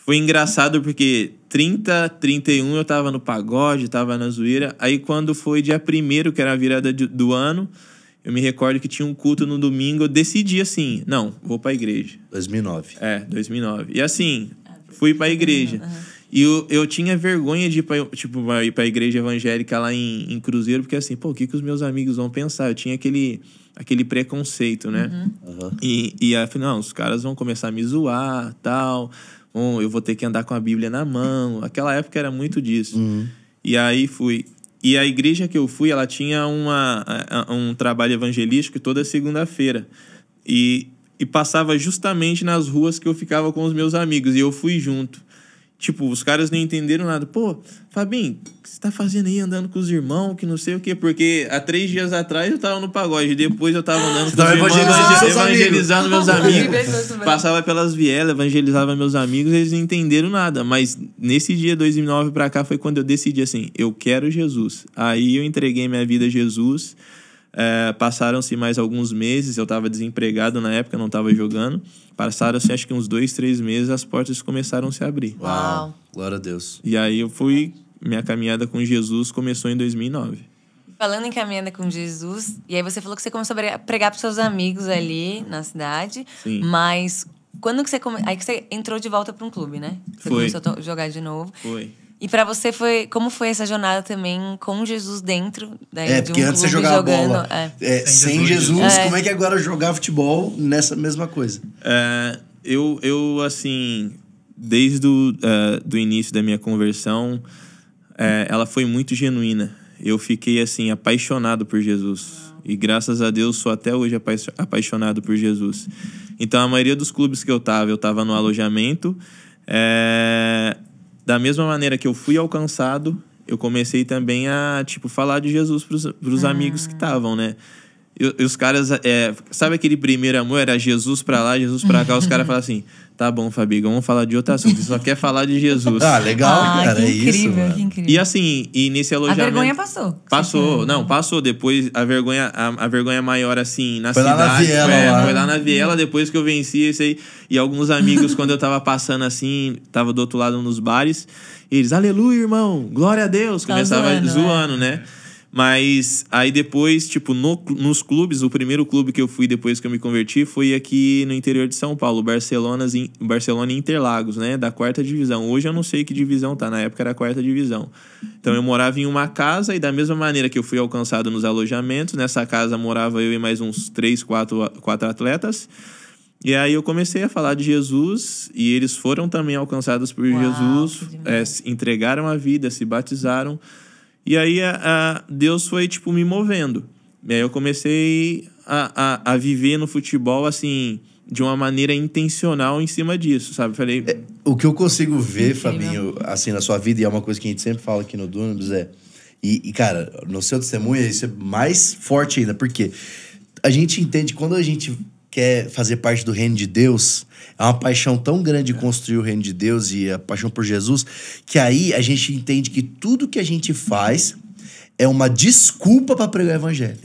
Foi engraçado porque 30, 31 eu tava no pagode, tava na zoeira. Aí quando foi dia 1º, que era a virada do ano, eu me recordo que tinha um culto no domingo, eu decidi assim, não, vou pra igreja. 2009. 2009. E assim, fui pra igreja. E eu tinha vergonha de ir pra igreja evangélica lá em Cruzeiro, porque assim, o que os meus amigos vão pensar? Eu tinha aquele preconceito, né? E aí, não, os caras vão começar a me zoar, tal. Eu vou ter que andar com a Bíblia na mão. Aquela época era muito disso. E aí fui. E a igreja que eu fui, ela tinha um trabalho evangelístico toda segunda-feira. E passava justamente nas ruas que eu ficava com os meus amigos. E eu fui junto. Tipo, os caras não entenderam nada. Pô, Fabinho, o que você tá fazendo aí andando com os irmãos, que não sei o quê? Porque há 3 dias atrás eu tava no pagode. Depois eu tava andando com os irmãos, evangelizando meus amigos. Passava pelas vielas, evangelizava meus amigos, eles não entenderam nada. Mas nesse dia, 2009 pra cá, foi quando eu decidi assim, eu quero Jesus. Aí eu entreguei minha vida a Jesus. Passaram-se mais alguns meses, eu tava desempregado na época, não tava jogando. Passaram-se acho que uns 2, 3 meses, as portas começaram a se abrir. Uau, glória a Deus. E aí eu fui, minha caminhada com Jesus começou em 2009. Falando em caminhada com Jesus, e aí você falou que você começou a pregar pros seus amigos ali na cidade. Sim. Mas quando que você aí que você entrou de volta para um clube, né? Você começou a jogar de novo. Foi. E pra você como foi essa jornada também com Jesus dentro de um porque antes você clube jogava jogando, bola. Sem Jesus, como é que agora jogar futebol nessa mesma coisa? Eu assim, desde do início da minha conversão, ela foi muito genuína. Eu fiquei assim, apaixonado por Jesus. E graças a Deus sou até hoje apaixonado por Jesus. Então a maioria dos clubes que eu tava no alojamento. Da mesma maneira que eu fui alcançado, eu comecei também a, falar de Jesus pros amigos que estavam, né? E os caras, sabe aquele primeiro amor? Era Jesus pra lá, Jesus pra cá. Os caras falam assim, tá bom, Fabiga, vamos falar de outro assunto. Você só quer falar de Jesus. Legal, cara, que incrível, isso, mano. que incrível. E assim, nesse alojamento... A vergonha passou. Passou. Depois, a vergonha maior, assim, na foi cidade... Lá na viela, foi lá na viela, depois que eu venci isso aí. E alguns amigos, quando eu tava passando assim, tava do outro lado nos bares, eles, aleluia, irmão, glória a Deus. Começava zoando, né? Mas aí depois, tipo, nos clubes, o primeiro clube que eu fui depois que eu me converti foi aqui no interior de São Paulo, Barcelona e Interlagos, né? Da 4ª divisão. Hoje eu não sei que divisão tá, na época era a 4ª divisão. Então eu morava em uma casa e da mesma maneira que eu fui alcançado nos alojamentos, nessa casa morava eu e mais uns 3, 4 atletas. E aí eu comecei a falar de Jesus e eles foram também alcançados por Jesus, entregaram a vida, se batizaram. E aí Deus foi, tipo, me movendo. E aí eu comecei a viver no futebol, assim, de uma maneira intencional em cima disso, sabe? Falei... O que eu consigo ver, Fabinho, assim, na sua vida, e é uma coisa que a gente sempre fala aqui no Dunamis, E, cara, no seu testemunho, isso é mais forte ainda, porque a gente entende, quando a gente quer fazer parte do reino de Deus, é uma paixão tão grande de construir o reino de Deus e a paixão por Jesus, que aí a gente entende que tudo que a gente faz é uma desculpa pra pregar o evangelho.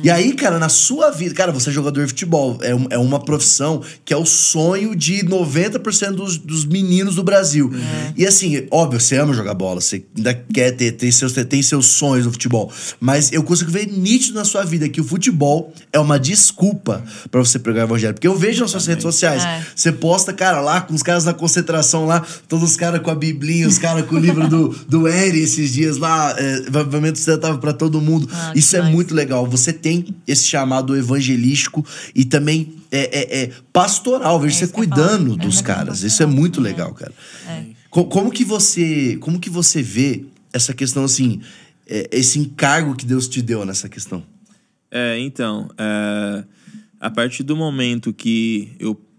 E aí, cara, na sua vida... Cara, você é jogador de futebol. É uma profissão que é o sonho de 90% dos meninos do Brasil. E assim, óbvio, você ama jogar bola. Você ainda quer tem seus sonhos no futebol. Mas eu consigo ver nítido na sua vida que o futebol é uma desculpa pra você pregar o evangelho. Porque eu vejo nas suas redes sociais. Você posta, cara, lá com os caras na concentração lá, todos os caras com a biblinha, os caras com o livro do Eri esses dias lá, para todo mundo. Isso é muito legal. Você tem esse chamado evangelístico e também pastoral. Vejo você cuidando dos caras. Isso é muito legal, cara. Como que você vê essa questão, assim, esse encargo que Deus te deu nessa questão? Então, a partir do momento que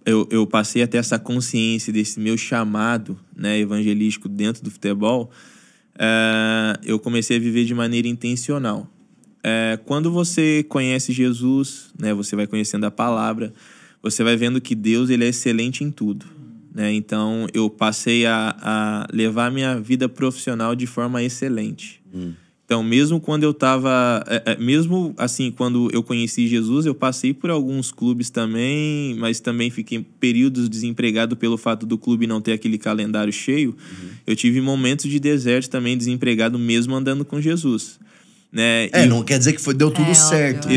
eu passei a ter essa consciência desse meu chamado, né, evangelístico dentro do futebol, eu comecei a viver de maneira intencional. Quando você conhece Jesus, né, você vai conhecendo a palavra, você vai vendo que Deus, ele é excelente em tudo, né? Então eu passei a levar a minha vida profissional de forma excelente. Então, mesmo quando eu tava... mesmo assim, quando eu conheci Jesus, eu passei por alguns clubes também, mas também fiquei períodos desempregado pelo fato do clube não ter aquele calendário cheio. Eu tive momentos de deserto também, desempregado, mesmo andando com Jesus. Né? Não quer dizer que deu tudo certo,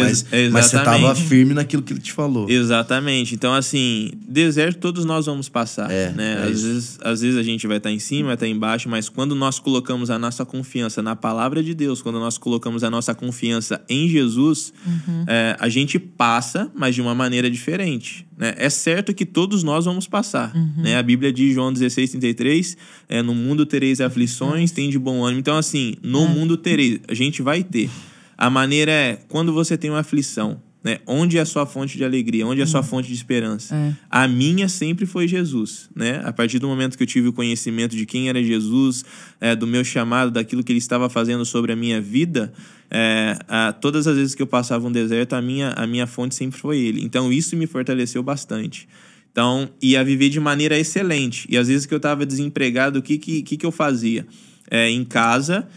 mas você estava firme naquilo que ele te falou. Exatamente. Então, assim, deserto todos nós vamos passar, né? Às vezes a gente vai estar em cima, vai estar embaixo, mas quando nós colocamos a nossa confiança na palavra de Deus, quando nós colocamos a nossa confiança em Jesus, a gente passa, mas de uma maneira diferente, né? É certo que todos nós vamos passar, né? A Bíblia diz, João 16:33, no mundo tereis aflições, tem de bom ânimo. Então, assim, no mundo tereis, a gente vai ter. A maneira é, quando você tem uma aflição, né? Onde é a sua fonte de alegria? Onde é a sua fonte de esperança? A minha sempre foi Jesus, né? A partir do momento que eu tive o conhecimento de quem era Jesus, do meu chamado, daquilo que ele estava fazendo sobre a minha vida, todas as vezes que eu passava um deserto, a minha fonte sempre foi ele. Então isso me fortaleceu bastante. Então, ia viver de maneira excelente. E às vezes que eu estava desempregado, o que eu fazia? Em casa...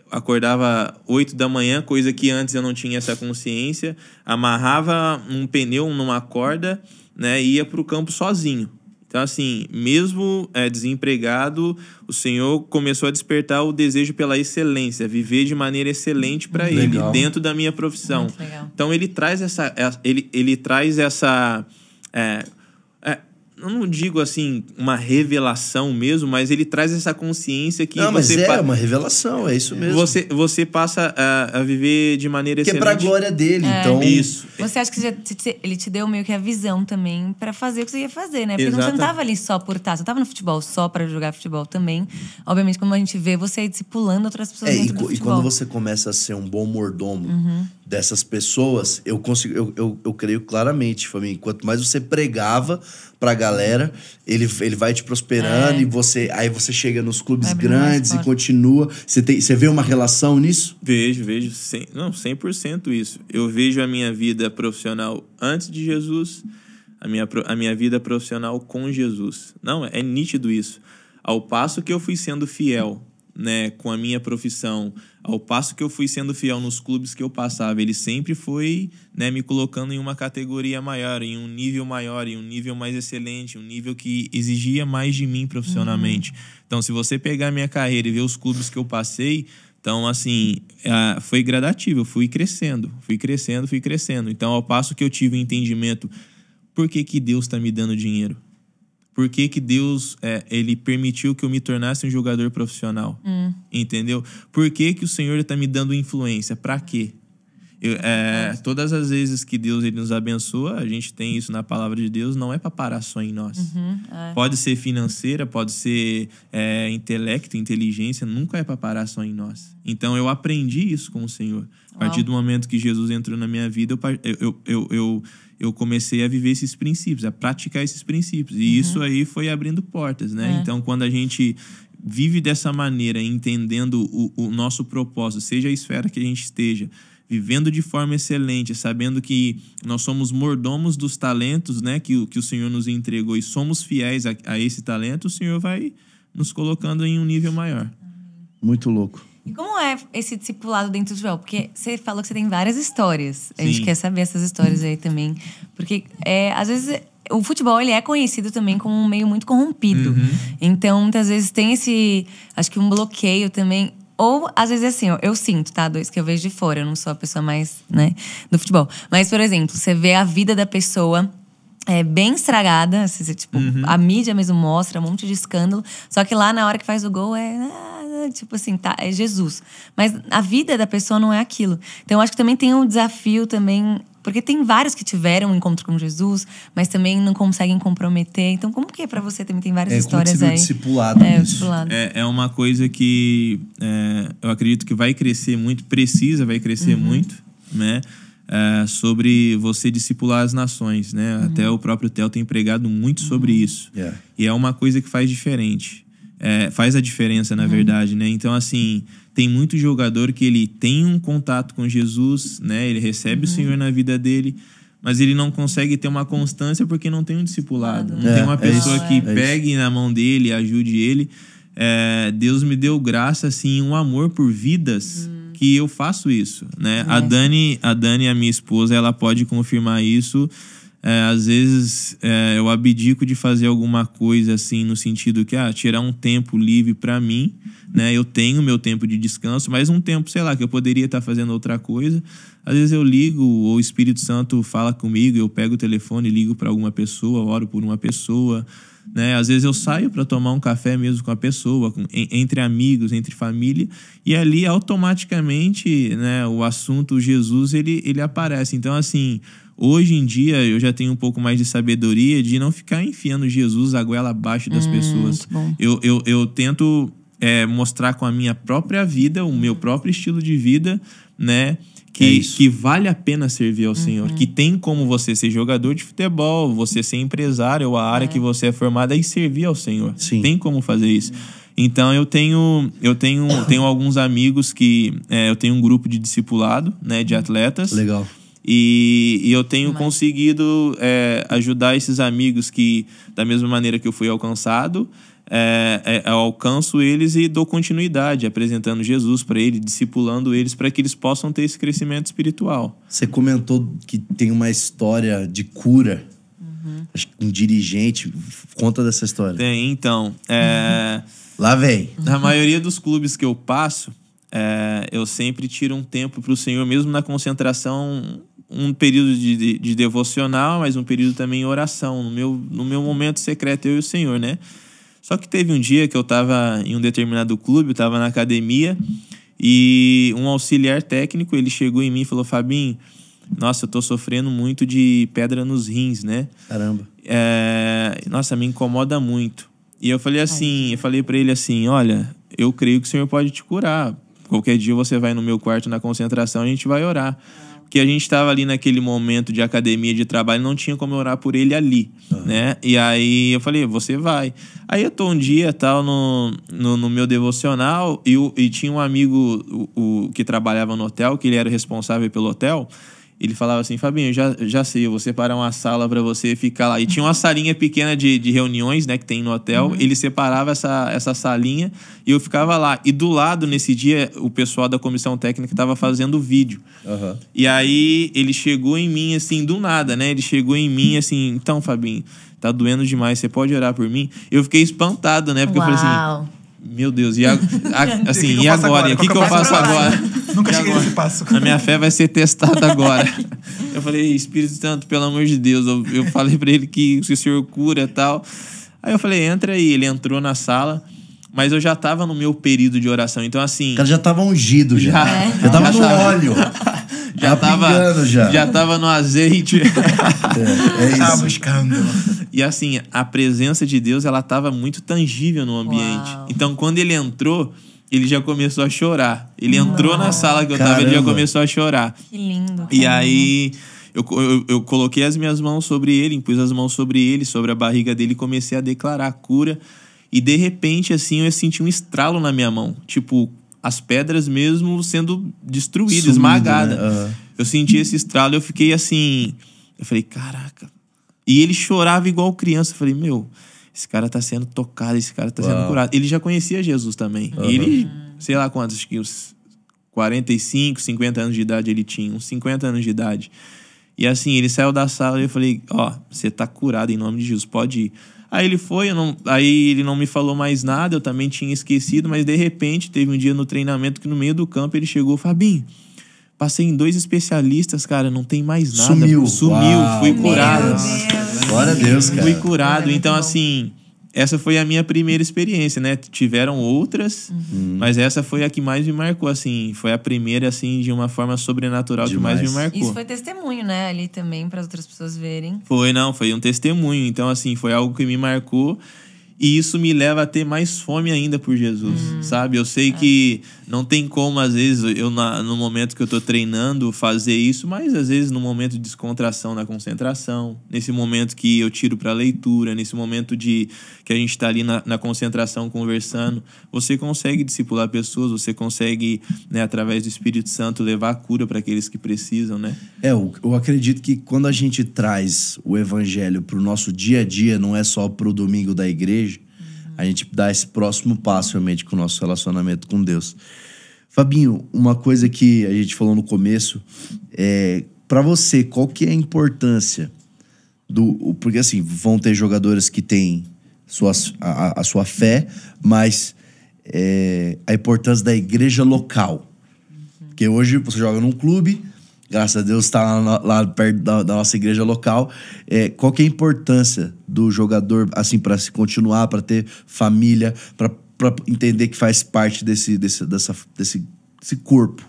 acordava 8 da manhã, coisa que antes eu não tinha essa consciência, amarrava um pneu numa corda, né, e ia para o campo sozinho. Então, assim, mesmo desempregado, o Senhor começou a despertar o desejo pela excelência, viver de maneira excelente para Ele, dentro da minha profissão. Então, ele traz essa... eu não digo assim uma revelação mesmo, mas ele traz essa consciência que mas uma revelação, é isso mesmo. Você passa a viver de maneira excelente. Que é pra glória dele, então... Isso. Você acha que ele te deu meio que a visão também pra fazer o que você ia fazer, né? Porque você não tava ali só por estar, você tava no futebol só pra jogar futebol também. Obviamente, como a gente vê, você discipulando outras pessoas dentro do futebol. E quando você começa a ser um bom mordomo dessas pessoas, eu creio claramente, família, quanto mais você pregava pra galera, ele vai te prosperando e aí você chega nos clubes grandes e continua. Você vê uma relação nisso? Vejo. 100% isso. Eu vejo a minha vida profissional antes de Jesus, a minha vida profissional com Jesus. Não, é nítido isso. Ao passo que eu fui sendo fiel, né, com a minha profissão, ao passo que eu fui sendo fiel nos clubes que eu passava, ele sempre foi, né, me colocando em uma categoria maior, em um nível maior, em um nível mais excelente, um nível que exigia mais de mim profissionalmente. Então, se você pegar a minha carreira e ver os clubes que eu passei, Então, assim, foi gradativo. Eu fui crescendo. Então, ao passo que eu tive o entendimento, por que Deus está me dando dinheiro? Por que Deus ele permitiu que eu me tornasse um jogador profissional? Entendeu? Por que o Senhor está me dando influência? Para quê? Todas as vezes que Deus ele nos abençoa, a gente tem isso na palavra de Deus, não é para parar só em nós. Pode ser financeira, pode ser intelecto, inteligência, nunca é para parar só em nós. Então eu aprendi isso com o Senhor. A partir do momento que Jesus entrou na minha vida, eu comecei a viver esses princípios, a praticar esses princípios. E isso aí foi abrindo portas, né? Então, quando a gente vive dessa maneira, entendendo o nosso propósito, seja a esfera que a gente esteja, vivendo de forma excelente, sabendo que nós somos mordomos dos talentos, né, que o Senhor nos entregou e somos fiéis a esse talento, o Senhor vai nos colocando em um nível maior. Muito louco. E como é esse discipulado dentro do futebol? Porque você falou que você tem várias histórias. A gente Sim. quer saber essas histórias aí também. Porque, às vezes, o futebol ele é conhecido também como um meio muito corrompido. Então, muitas vezes tem acho que um bloqueio também. Ou, às vezes, assim, eu sinto, tá? Que eu vejo de fora. Eu não sou a pessoa mais, né, do futebol. Mas, por exemplo, você vê a vida da pessoa bem estragada. Assim, tipo, a mídia mesmo mostra um monte de escândalo. Só que lá, na hora que faz o gol, tipo assim, tá, é Jesus. Mas a vida da pessoa não é aquilo. Então, eu acho que também tem um desafio também... Porque tem vários que tiveram um encontro com Jesus, mas também não conseguem comprometer. Então, como que é pra você? Também tem várias histórias como aí. Discipulado. O discipulado. É uma coisa que eu acredito que vai crescer muito, vai crescer muito, né? Sobre você discipular as nações, né? Até o próprio Theo tem pregado muito sobre isso. E é uma coisa que faz diferente. Faz a diferença, na verdade, né? Então, assim, tem muito jogador que ele tem um contato com Jesus, né? Ele recebe o Senhor na vida dele, mas ele não consegue ter uma constância porque não tem um discipulado. Não tem uma pessoa que pegue na mão dele e ajude ele. Deus me deu graça, assim, um amor por vidas que eu faço isso, né? A Dani, a minha esposa, ela pode confirmar isso. Às vezes eu abdico de fazer alguma coisa assim, no sentido que tirar um tempo livre para mim, né? Eu tenho meu tempo de descanso, mas um tempo, sei lá, que eu poderia estar fazendo outra coisa. Às vezes eu ligo, ou o Espírito Santo fala comigo, eu pego o telefone e ligo para alguma pessoa, oro por uma pessoa, né? Às vezes eu saio para tomar um café mesmo com a pessoa, entre amigos, entre família, e ali automaticamente, né, o assunto Jesus ele aparece. Então, assim, hoje em dia eu já tenho um pouco mais de sabedoria de não ficar enfiando Jesus a goela abaixo das pessoas. Eu tento mostrar com a minha própria vida, o meu próprio estilo de vida, né? Que vale a pena servir ao Senhor. Que tem como você ser jogador de futebol, você ser empresário, ou a área que você é formada, e servir ao Senhor. Sim. Tem como fazer isso. Então, eu tenho alguns amigos que... eu tenho um grupo de discipulado, né, de atletas. Legal. E eu tenho conseguido ajudar esses amigos que, da mesma maneira que eu fui alcançado, eu alcanço eles e dou continuidade, apresentando Jesus para eles, discipulando eles para que eles possam ter esse crescimento espiritual. Você comentou que tem uma história de cura. Acho que um dirigente. Conta dessa história. Tem, então. Lá vem. Na maioria dos clubes que eu passo, eu sempre tiro um tempo para o Senhor, mesmo na concentração, um período de devocional, mas um período também em oração, no meu momento secreto, eu e o Senhor, né? Só que teve um dia que eu estava em um determinado clube, eu estava na academia, e um auxiliar técnico, ele chegou em mim e falou: Fabinho, nossa, eu tô sofrendo muito de pedra nos rins, né? Caramba. Nossa, me incomoda muito. E eu falei para ele assim: olha, eu creio que o Senhor pode te curar. Qualquer dia você vai no meu quarto na concentração e a gente vai orar. Porque a gente estava ali naquele momento de academia, de trabalho, não tinha como orar por ele ali, né? E aí eu falei: você vai. Aí eu tô um dia, tal, no meu devocional, e tinha um amigo que trabalhava no hotel, que ele era o responsável pelo hotel. Ele falava assim: Fabinho, já sei, eu vou separar uma sala para você ficar lá. E tinha uma salinha pequena de reuniões, né, que tem no hotel. Ele separava essa salinha e eu ficava lá. E do lado, nesse dia, o pessoal da comissão técnica estava fazendo vídeo. E aí ele chegou em mim, assim, do nada, né? Ele chegou em mim, assim: então, Fabinho, tá doendo demais, você pode orar por mim? Eu fiquei espantado, né? Porque eu falei assim: meu Deus, assim, que e agora? O que eu faço agora? Nunca cheguei nesse passo. A minha fé vai ser testada agora. Eu falei, Espírito Santo, pelo amor de Deus. Eu falei pra ele que o Senhor cura e tal. Aí eu falei, entra aí. Ele entrou na sala, mas eu já tava no meu período de oração. Então, assim... O cara já tava ungido já. Já tava no óleo. Já tava no azeite. É isso. Tava buscando. E assim, a presença de Deus, ela tava muito tangível no ambiente. Uau. Então, quando ele entrou, ele já começou a chorar. Ele entrou na sala que eu tava, ele já Caramba. começou a chorar. Que lindo. E aí, eu coloquei as minhas mãos sobre ele, impus as mãos sobre ele, sobre a barriga dele, e comecei a declarar a cura. E de repente, assim, eu senti um estralo na minha mão. Tipo, as pedras mesmo sendo destruídas, Sumindo, esmagadas. né? Uhum. Eu senti esse estralo e eu fiquei assim... Eu falei, caraca. E ele chorava igual criança. Eu falei, meu, esse cara tá sendo tocado, esse cara tá sendo curado. Ele já conhecia Jesus também. E ele, sei lá quantos, acho que uns 45, 50 anos de idade ele tinha. Uns 50 anos de idade. E assim, ele saiu da sala e eu falei, ó, você tá curado em nome de Jesus, pode ir. Aí ele foi, aí ele não me falou mais nada, eu também tinha esquecido, mas de repente teve um dia no treinamento que no meio do campo ele chegou, Fabinho, passei em 2 especialistas, cara, não tem mais nada. Sumiu. Uau, fui curado. Meu Deus. Glória a Deus, cara. Fui curado. Muito Então, bom. assim, essa foi a minha primeira experiência, né? Tiveram outras, mas essa foi a que mais me marcou, assim. Foi a primeira, assim, de uma forma sobrenatural que mais me Demais. marcou. Isso foi testemunho, né? Ali também, para as outras pessoas verem. Foi um testemunho. Então, assim, foi algo que me marcou. E isso me leva a ter mais fome ainda por Jesus, sabe? Eu sei que não tem como, às vezes, no momento que eu tô treinando, fazer isso, mas às vezes no momento de descontração na concentração, nesse momento que eu tiro pra leitura, nesse momento que a gente tá ali na concentração conversando, você consegue discipular pessoas, você consegue, né, através do Espírito Santo, levar a cura para aqueles que precisam, né? Eu acredito que quando a gente traz o evangelho pro nosso dia a dia, não é só pro domingo da igreja, a gente dá esse próximo passo realmente com o nosso relacionamento com Deus. Fabinho, uma coisa que a gente falou no começo, para você, qual que é a importância porque assim, vão ter jogadores que têm a sua fé, mas a importância da igreja local. Porque hoje você joga num clube, graças a Deus está lá perto da nossa igreja local. Qual que é a importância do jogador, assim, para se continuar, para ter família, para entender que faz parte desse corpo?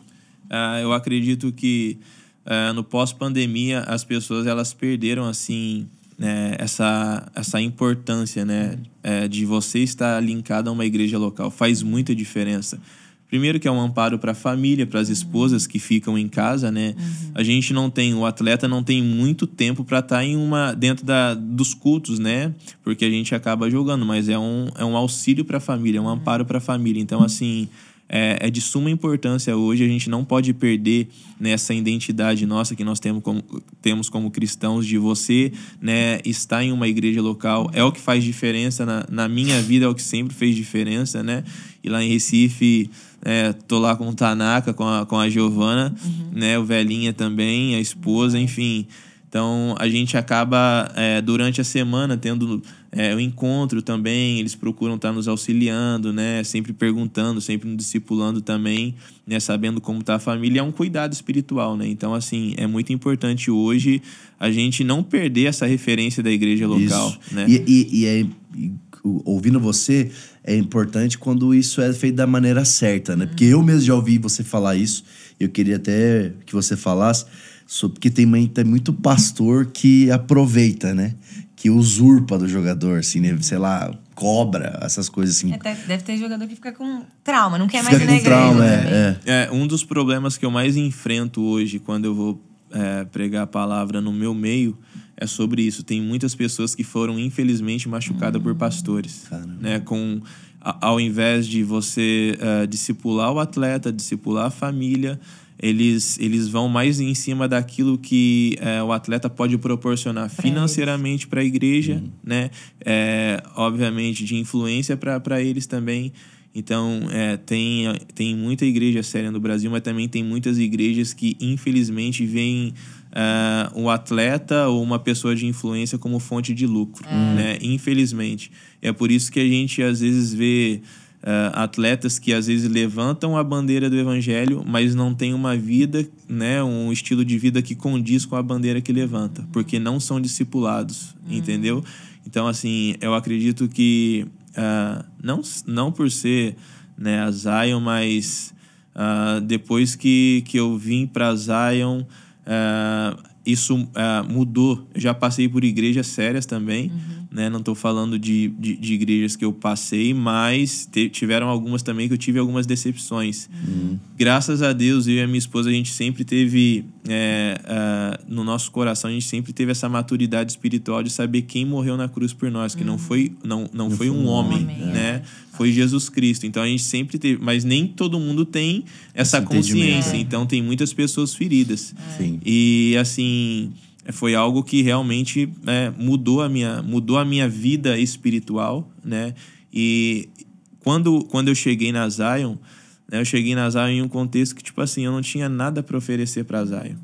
Eu acredito que no pós-pandemia as pessoas elas perderam, assim, né, essa importância, né, de você estar linkado a uma igreja local. Faz muita diferença. Primeiro que é um amparo para a família, para as esposas que ficam em casa, né? A gente o atleta não tem muito tempo para estar dentro dos cultos, né? Porque a gente acaba jogando, mas é um auxílio para a família, é um amparo para a família. Então, assim, é de suma importância hoje. A gente não pode perder, né, essa identidade nossa que nós temos como cristãos, de você, né, estar em uma igreja local. É o que faz diferença na minha vida, é o que sempre fez diferença, né? E lá em Recife, tô lá com o Tanaka, com a Giovana, né, o Velhinha também, a esposa, enfim. Então, a gente acaba, durante a semana, tendo o encontro também. Eles procuram estar nos auxiliando, né? Sempre perguntando, sempre nos discipulando também, né? Sabendo como está a família. É um cuidado espiritual, né? Então, assim, é muito importante hoje a gente não perder essa referência da igreja local. Isso. Né? E ouvindo você, é importante quando isso é feito da maneira certa, né? Porque eu mesmo já ouvi você falar isso. Eu queria até que você falasse... Porque tem muito pastor que aproveita, né? Que usurpa do jogador, assim, né? Sei lá, cobra, essas coisas assim. Deve ter jogador que fica com trauma, não quer Fica mais ir na com igreja. trauma, Um dos problemas que eu mais enfrento hoje quando eu vou pregar a palavra no meu meio é sobre isso. Tem muitas pessoas que foram, infelizmente, machucadas por pastores. Né? Ao invés de você discipular o atleta, discipular a família... Eles vão mais em cima daquilo que o atleta pode proporcionar financeiramente para a igreja, né? Obviamente, de influência para eles também. Então, tem muita igreja séria no Brasil, mas também tem muitas igrejas que, infelizmente, veem o atleta ou uma pessoa de influência como fonte de lucro, né? Infelizmente. É por isso que a gente, às vezes, vê... atletas que às vezes levantam a bandeira do evangelho, mas não têm uma vida, né, um estilo de vida que condiz com a bandeira que levanta, porque não são discipulados, entendeu? Então, assim, eu acredito que não por ser, né, a Zion, mas depois que eu vim para Zion, isso mudou. Eu já passei por igrejas sérias também, né? Não estou falando de igrejas que eu passei, mas tiveram algumas também que eu tive algumas decepções. Graças a Deus, eu e a minha esposa, a gente sempre teve, no nosso coração, a gente sempre teve essa maturidade espiritual de saber quem morreu na cruz por nós, que não foi um homem, né? Foi Jesus Cristo. Então a gente sempre teve, mas nem todo mundo tem essa consciência. Então tem muitas pessoas feridas. Sim. E assim, foi algo que realmente mudou a minha vida espiritual, né? E quando eu cheguei na Zion, né, eu cheguei na Zion em um contexto que, tipo assim, eu não tinha nada para oferecer para Zion.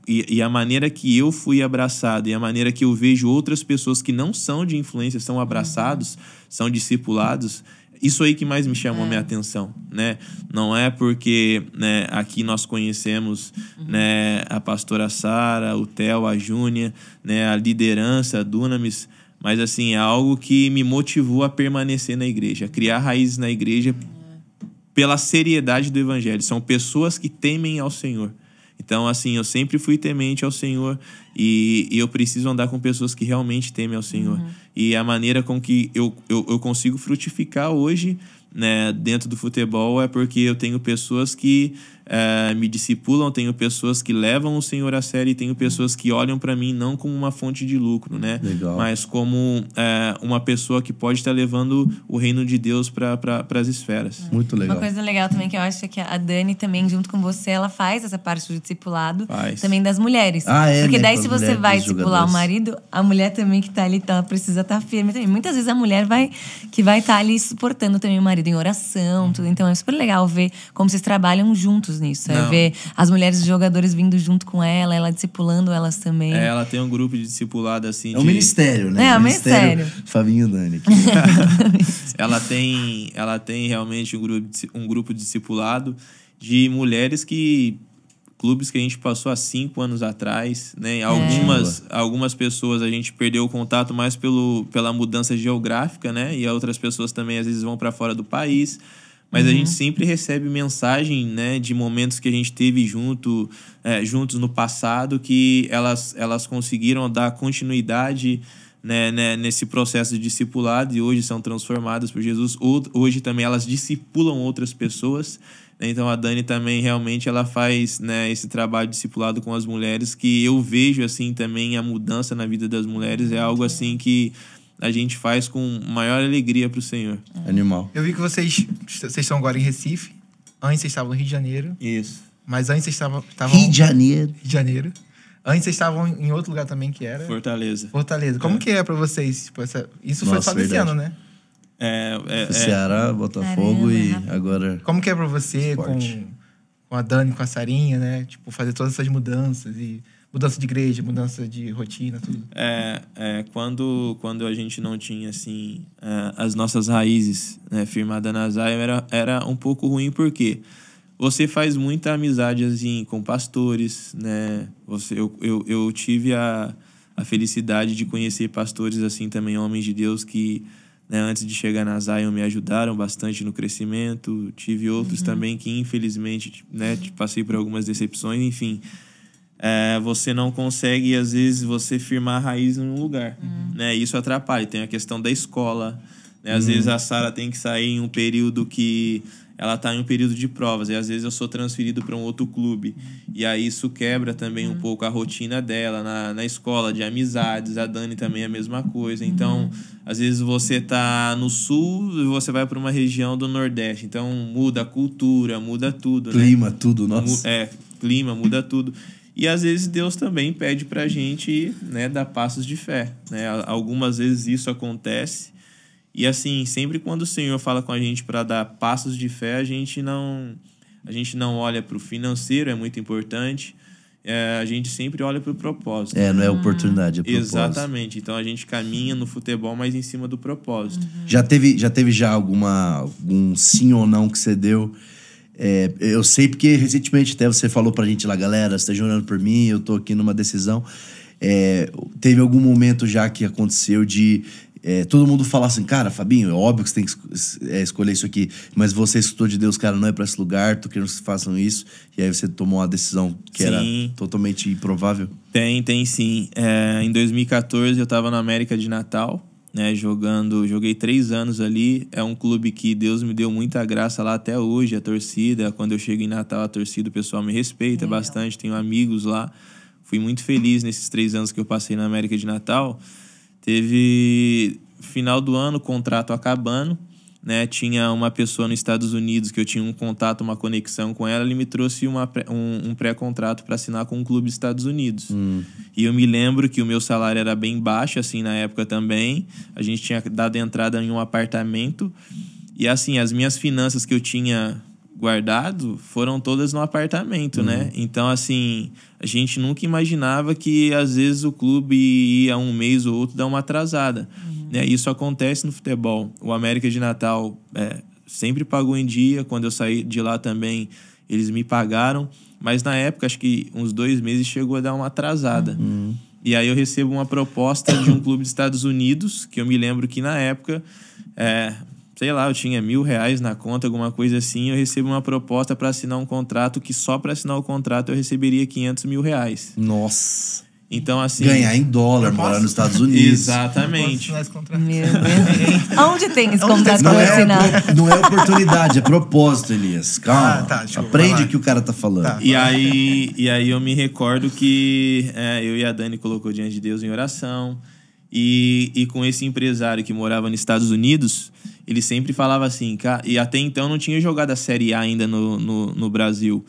E a maneira que eu fui abraçado e a maneira que eu vejo outras pessoas que não são de influência, são abraçados, são discipulados, isso aí que mais me chamou minha atenção, né? Não é porque, né, aqui nós conhecemos, né, a pastora Sara, o Theo, a Júnia, né, a liderança, a Dunamis, mas assim, é algo que me motivou a permanecer na igreja, a criar raízes na igreja pela seriedade do evangelho. São pessoas que temem ao Senhor. Então, assim, eu sempre fui temente ao Senhor e eu preciso andar com pessoas que realmente temem ao Senhor. E a maneira com que eu consigo frutificar hoje, né, dentro do futebol é porque eu tenho pessoas que me discipulam, tenho pessoas que levam o Senhor a sério e tenho pessoas que olham para mim não como uma fonte de lucro, né? Legal. Mas como uma pessoa que pode estar levando o reino de Deus para as esferas. Muito legal. Uma coisa legal também que eu acho é que a Dani também, junto com você, ela faz essa parte do discipulado também das mulheres. Porque daí se você vai discipular o marido, a mulher também que tá ali, ela precisa estar firme também. Muitas vezes a mulher vai estar ali suportando também o marido em oração, tudo. Então é super legal ver como vocês trabalham juntos nisso. É ver as mulheres jogadores vindo junto com ela discipulando elas também. Ela tem um grupo de discipulado assim. É um ministério, né? É um ministério. Fabinho e Dani. Ela tem realmente um grupo de discipulado de mulheres clubes que a gente passou há 5 anos atrás, né? Algumas pessoas a gente perdeu o contato mais pela mudança geográfica, né? E outras pessoas também às vezes vão para fora do país. Mas a gente sempre recebe mensagem, né, de momentos que a gente teve juntos no passado, que elas conseguiram dar continuidade, né, nesse processo de discipulado e hoje são transformadas por Jesus. Hoje também elas discipulam outras pessoas. Então a Dani também realmente ela faz, né, esse trabalho de discipulado com as mulheres, que eu vejo assim também a mudança na vida das mulheres. É algo assim que a gente faz com maior alegria pro Senhor. Animal. Eu vi que vocês estão agora em Recife. Antes vocês estavam no Rio de Janeiro. Isso. Mas antes vocês estavam... Rio de Janeiro. Rio de Janeiro. Antes vocês estavam em outro lugar também, que era... Fortaleza. Como que é pra vocês? Tipo, isso foi só desse ano, né? Ceará, Botafogo e agora... Como que é pra você, Esporte. com a Dani, com a Sarinha, né? Tipo, fazer todas essas mudanças e... Mudança de igreja, mudança de rotina, tudo. Quando a gente não tinha, assim, as nossas raízes, né, firmadas na Zion, era um pouco ruim, porque você faz muita amizade, assim, com pastores, né? Eu tive a felicidade de conhecer pastores, assim, também homens de Deus que, né, antes de chegar na Zion, me ajudaram bastante no crescimento. Tive outros também que, infelizmente, né, passei por algumas decepções, enfim... você não consegue, às vezes, você firmar a raiz em um lugar, né? Isso atrapalha. Tem a questão da escola, né? Às vezes a Sara tem que sair em um período que ela está em um período de provas, e às vezes eu sou transferido para um outro clube, e aí isso quebra também um pouco a rotina dela na escola, de amizades. A Dani também é a mesma coisa. Então, às vezes você tá no sul e você vai para uma região do Nordeste, então muda a cultura, muda tudo, Clima, né? tudo, nossa. Clima, muda tudo. E às vezes Deus também pede pra gente, né, dar passos de fé, né? Algumas vezes isso acontece. E assim, sempre quando o Senhor fala com a gente para dar passos de fé, a gente não olha pro financeiro, é muito importante. a gente sempre olha pro propósito. Não é oportunidade, é propósito. Exatamente. Então a gente caminha no futebol, mas em cima do propósito. Já teve algum sim ou não que você deu? Eu sei porque recentemente até você falou pra gente lá, galera, você tá jurando por mim, eu tô aqui numa decisão. Teve algum momento já que aconteceu de todo mundo falar assim, cara, Fabinho, é óbvio que você tem que escolher isso aqui, mas você escutou de Deus, cara, não é pra esse lugar, tô querendo que façam isso, e aí você tomou uma decisão que era totalmente improvável? Tem sim. Em 2014 eu tava na América de Natal, né, joguei 3 anos ali. É um clube que Deus me deu muita graça lá até hoje, a torcida. Quando eu chego em Natal, a torcida, o pessoal me respeita bastante, tenho amigos lá. Fui muito feliz nesses 3 anos que eu passei na América de Natal. Teve final do ano, contrato acabando, né? Tinha uma pessoa nos Estados Unidos que eu tinha um contato, uma conexão com ela. Ele me trouxe um pré-contrato para assinar com um clube dos Estados Unidos. E eu me lembro que o meu salário era bem baixo, assim, na época também. A gente tinha dado entrada em um apartamento. E, assim, as minhas finanças que eu tinha guardado foram todas no apartamento, né? Então, assim, a gente nunca imaginava que, às vezes, o clube ia um mês ou outro dar uma atrasada. Né? Isso acontece no futebol. O América de Natal sempre pagou em dia. Quando eu saí de lá também, eles me pagaram. Mas, na época, acho que uns 2 meses chegou a dar uma atrasada. E aí eu recebo uma proposta de um clube dos Estados Unidos, que eu me lembro que, na época... sei lá, eu tinha R$1.000 na conta, alguma coisa assim. Eu recebo uma proposta para assinar um contrato que só para assinar o contrato eu receberia R$500 mil. Nossa. Então, assim... Ganhar em dólar, morar nos Estados Unidos. Exatamente. Meu Deus. Aonde tem esse contrato pra assinar? Não é oportunidade, é propósito, Elias. Calma. Desculpa, aprende o que o cara tá falando. Tá. E aí eu me recordo que eu e a Dani colocou diante de Deus em oração. E com esse empresário que morava nos Estados Unidos, ele sempre falava assim, e até então não tinha jogado a Série A ainda no Brasil.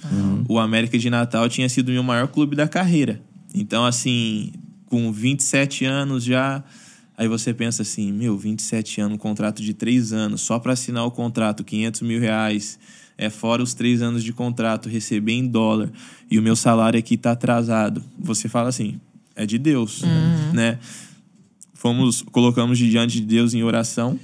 O América de Natal tinha sido o meu maior clube da carreira. Então, assim, com 27 anos já... Aí você pensa assim, 27 anos, um contrato de 3 anos, só para assinar o contrato, R$500 mil, fora os 3 anos de contrato, receber em dólar, e o meu salário aqui tá atrasado. Você fala assim, é de Deus, né? Colocamos diante de Deus em oração.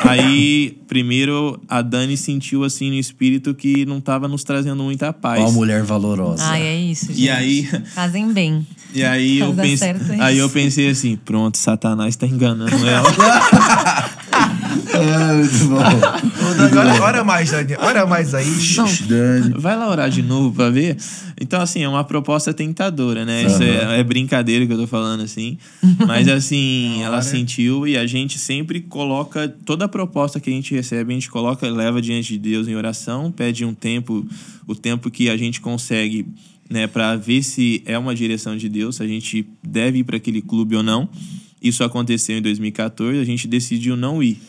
Aí, primeiro, a Dani sentiu, assim, no espírito que não estava nos trazendo muita paz. Uma mulher valorosa. Ai, é isso, gente. E aí... Casem bem. E aí eu pensei assim, pronto, Satanás tá enganando ela. Muito bom. Agora ora mais, Dani. Ora mais aí. Dani. Vai lá orar de novo pra ver. Então, assim, é uma proposta tentadora, né? Isso é brincadeira que eu tô falando, assim. Mas, assim, ela sentiu e a gente sempre coloca... Toda a proposta que a gente recebe, a gente leva diante de Deus em oração, pede o tempo que a gente consegue, né? Pra ver se é uma direção de Deus, se a gente deve ir para aquele clube ou não. Isso aconteceu em 2014, a gente decidiu não ir,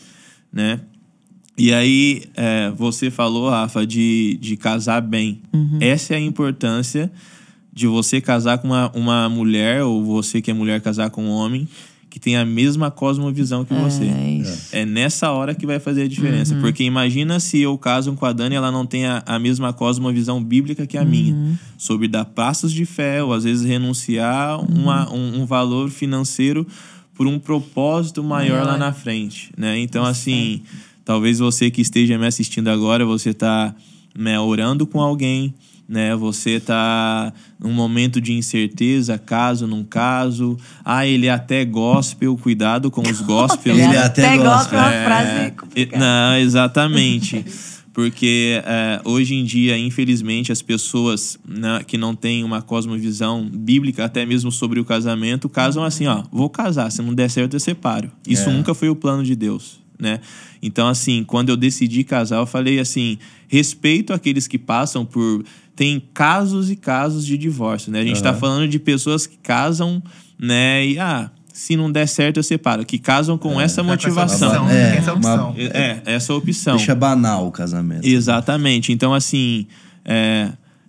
né? E aí, você falou, Rafa, de casar bem. Essa é a importância de você casar com uma mulher, ou você que é mulher casar com um homem, que tem a mesma cosmovisão que você. É nessa hora que vai fazer a diferença. Porque imagina se eu caso com a Dani e ela não tem a mesma cosmovisão bíblica que a minha. Sobre dar passos de fé, ou às vezes renunciar um valor financeiro por um propósito maior lá na frente, né? Então, assim, talvez você que esteja me assistindo agora, você tá, né, orando com alguém, né? Você tá num momento de incerteza, caso, não caso. Ele é até gospel, cuidado com os gospels. Ele é até gospel. É uma frase complicada. Não, exatamente. Porque hoje em dia, infelizmente, as pessoas, né, que não têm uma cosmovisão bíblica, até mesmo sobre o casamento, casam assim, vou casar, se não der certo eu separo. Isso nunca foi o plano de Deus, né? Então, assim, quando eu decidi casar, eu falei assim, respeito aqueles que passam por... Tem casos e casos de divórcio, né? A gente tá falando de pessoas que casam, né, e se não der certo, eu separo. Que casam com essa motivação. Essa opção. Deixa banal o casamento. Exatamente. Então, assim,